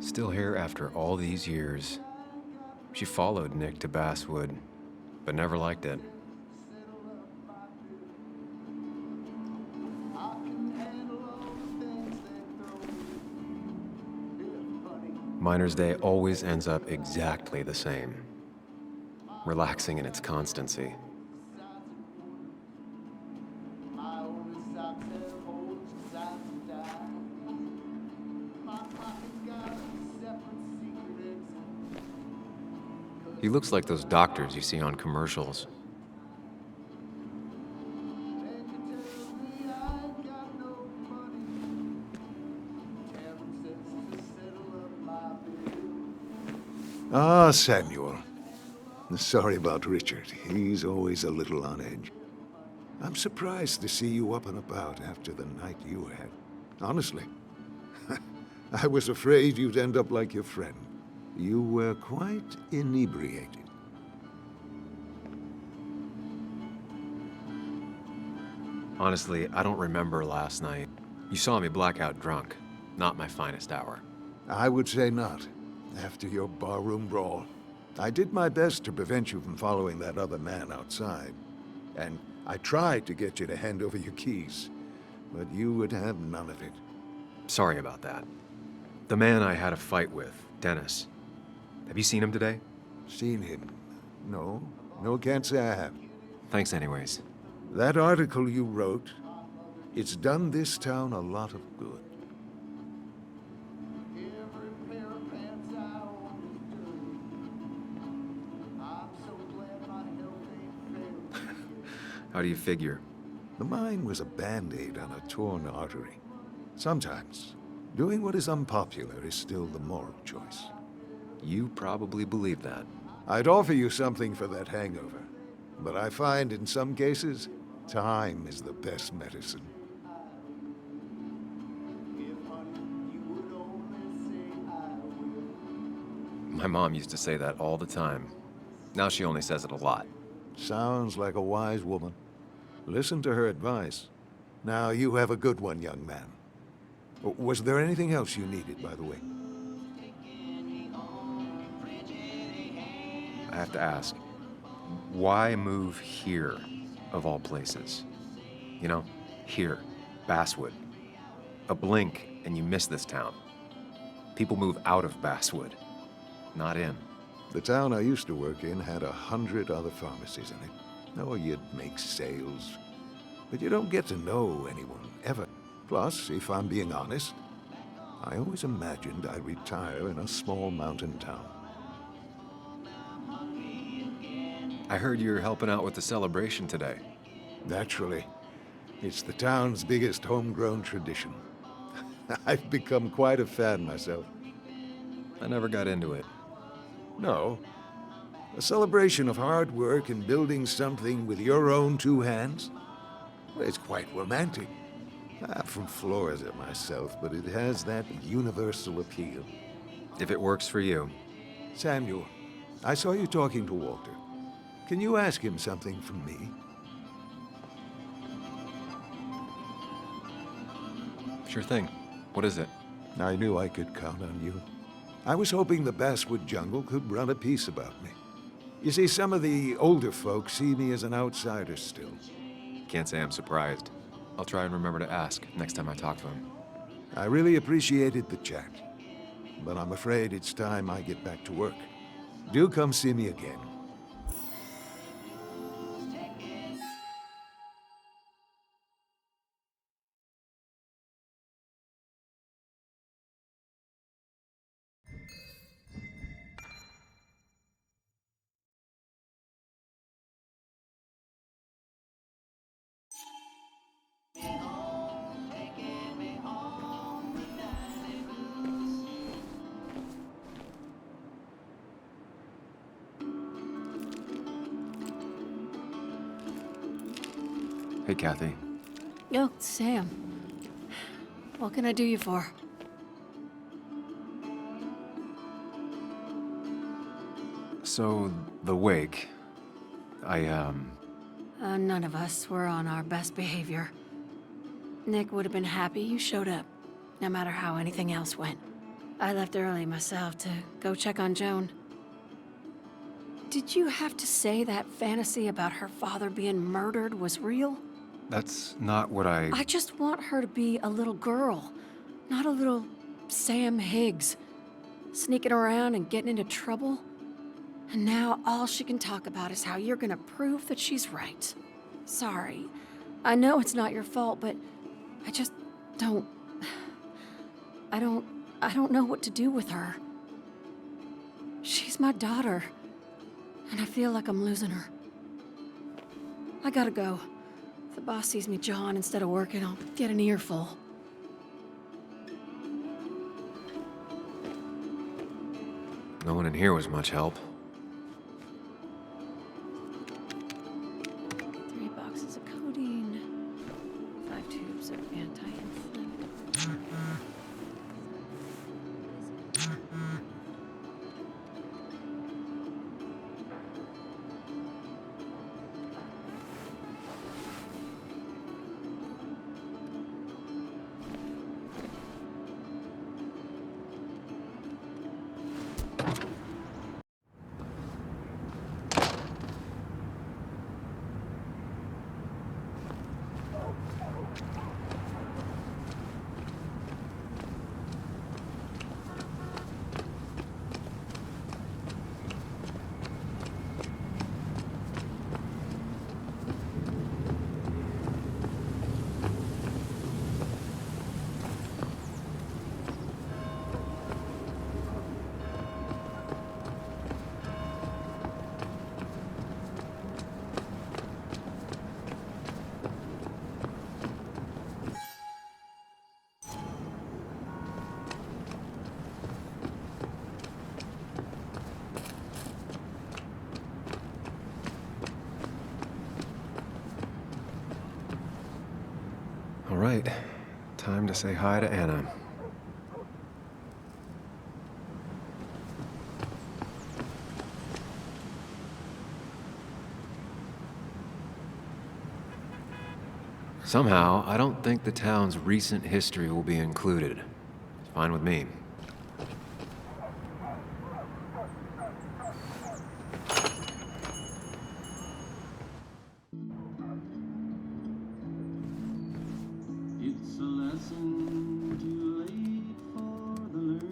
Still here after all these years. She followed Nick to Basswood, but never liked it. Miner's Day always ends up exactly the same, relaxing in its constancy. He looks like those doctors you see on commercials. Ah, Samuel. Sorry about Richard. He's always a little on edge. I'm surprised to see you up and about after the night you had. Honestly. I was afraid you'd end up like your friend. You were quite inebriated. Honestly, I don't remember last night. You saw me blackout drunk. Not my finest hour. I would say not, after your barroom brawl. I did my best to prevent you from following that other man outside. And I tried to get you to hand over your keys, but you would have none of it. Sorry about that. The man I had a fight with, Dennis. Have you seen him today? Seen him? No. No, can't say I have. Thanks anyways. That article you wrote, it's done this town a lot of good. How do you figure? The mine was a band-aid on a torn artery. Sometimes, doing what is unpopular is still the moral choice. You probably believe that. I'd offer you something for that hangover, but I find in some cases, time is the best medicine. My mom used to say that all the time. Now she only says it a lot. Sounds like a wise woman. Listen to her advice. Now, you have a good one, young man. Was there anything else you needed, by the way? I have to ask, why move here, of all places? You know, here, Basswood. A blink and you miss this town. People move out of Basswood, not in. The town I used to work in had 100 other pharmacies in it. Oh, you'd make sales. But you don't get to know anyone, ever. Plus, if I'm being honest, I always imagined I'd retire in a small mountain town. I heard you're helping out with the celebration today. Naturally. It's the town's biggest homegrown tradition. I've become quite a fan myself. I never got into it. No. A celebration of hard work and building something with your own two hands? Well, it's quite romantic. I'm from Florida myself, but it has that universal appeal. If it works for you. Samuel, I saw you talking to Walter. Can you ask him something from me? Sure thing. What is it? I knew I could count on you. I was hoping the Basswood Jungle could run a piece about me. You see, some of the older folks see me as an outsider still. Can't say I'm surprised. I'll try and remember to ask next time I talk to him. I really appreciated the chat, but I'm afraid it's time I get back to work. Do come see me again. Hey, Kathy. Oh, Sam. What can I do you for? So, the wake. None of us were on our best behavior. Nick would have been happy you showed up, no matter how anything else went. I left early myself to go check on Joan. Did you have to say that fantasy about her father being murdered was real? That's not what I just want her to be a little girl, not a little Sam Higgs, sneaking around and getting into trouble. And now all she can talk about is how you're gonna prove that she's right. Sorry. I know it's not your fault, but I just don't... I don't know what to do with her. She's my daughter, and I feel like I'm losing her. I gotta go. If the boss sees me jawing instead of working, I'll get an earful. No one in here was much help. 3 boxes of codeine, 5 tubes of anti-inflammatory. All right, time to say hi to Anna. Somehow, I don't think the town's recent history will be included. It's fine with me.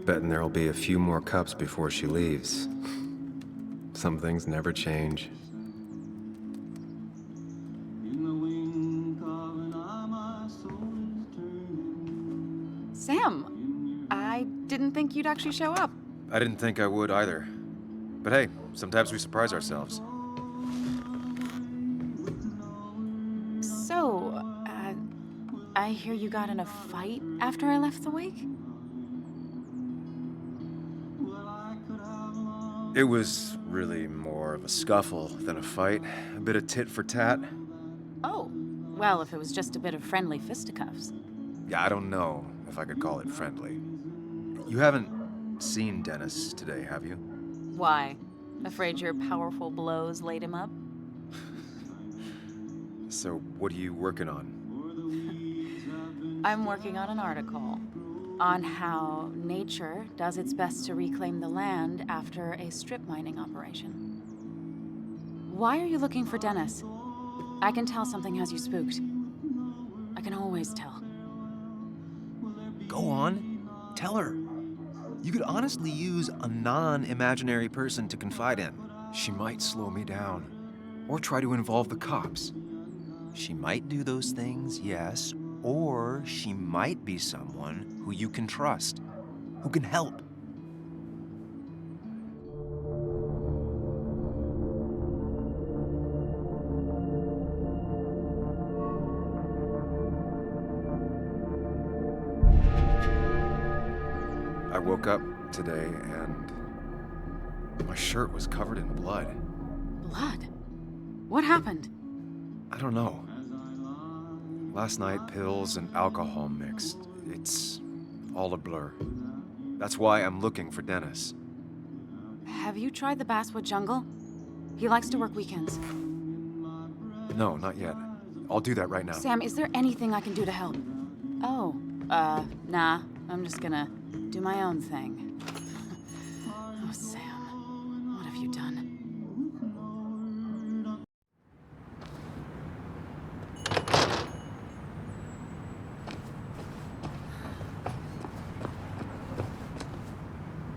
Betting there'll be a few more cups before she leaves. Some things never change. Sam, I didn't think you'd actually show up. I didn't think I would either. But hey, sometimes we surprise ourselves. So, I hear you got in a fight after I left the wake? It was really more of a scuffle than a fight. A bit of tit for tat. Oh, well, if it was just a bit of friendly fisticuffs. Yeah, I don't know if I could call it friendly. You haven't seen Dennis today, have you? Why? Afraid your powerful blows laid him up? So, what are you working on? I'm working on an article on how nature does its best to reclaim the land after a strip mining operation. Why are you looking for Dennis? I can tell something has you spooked. I can always tell. Go on. Tell her. You could honestly use a non-imaginary person to confide in. She might slow me down. Or try to involve the cops. She might do those things, yes. Or she might be someone who you can trust, who can help. I woke up today and my shirt was covered in blood. Blood? What happened? I don't know. Last night, pills and alcohol mixed. It's all a blur. That's why I'm looking for Dennis. Have you tried the Basswood Jungle? He likes to work weekends. No, not yet. I'll do that right now. Sam, is there anything I can do to help? Oh, nah. I'm just gonna do my own thing. Oh, Sam, what have you done?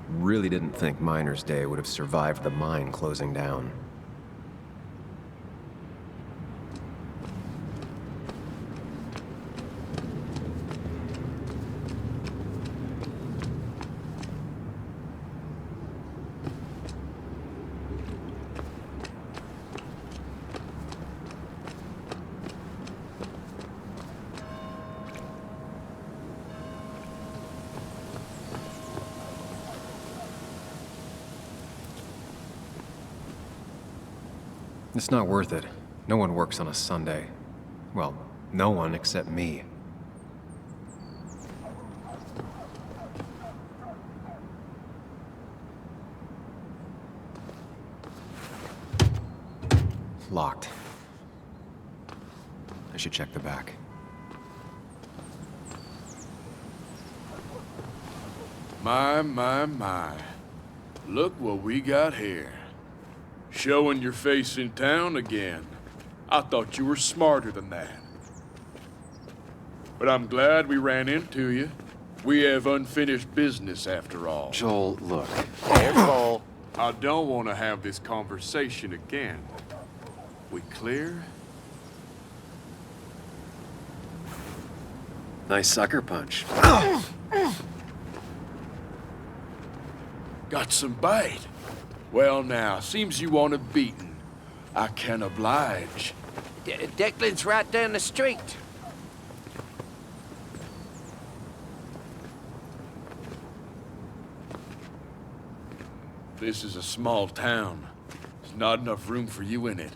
Really didn't think Miner's Day would have survived the mine closing down. It's not worth it. No one works on a Sunday. Well, no one except me. Locked. I should check the back. My. Look what we got here. Showing your face in town again. I thought you were smarter than that. But I'm glad we ran into you. We have unfinished business after all. Joel, look. Careful. I don't want to have this conversation again. We clear? Nice sucker punch. Got some bite. Well now, seems you want a beating. I can oblige. Declan's right down the street. This is a small town. There's not enough room for you in it.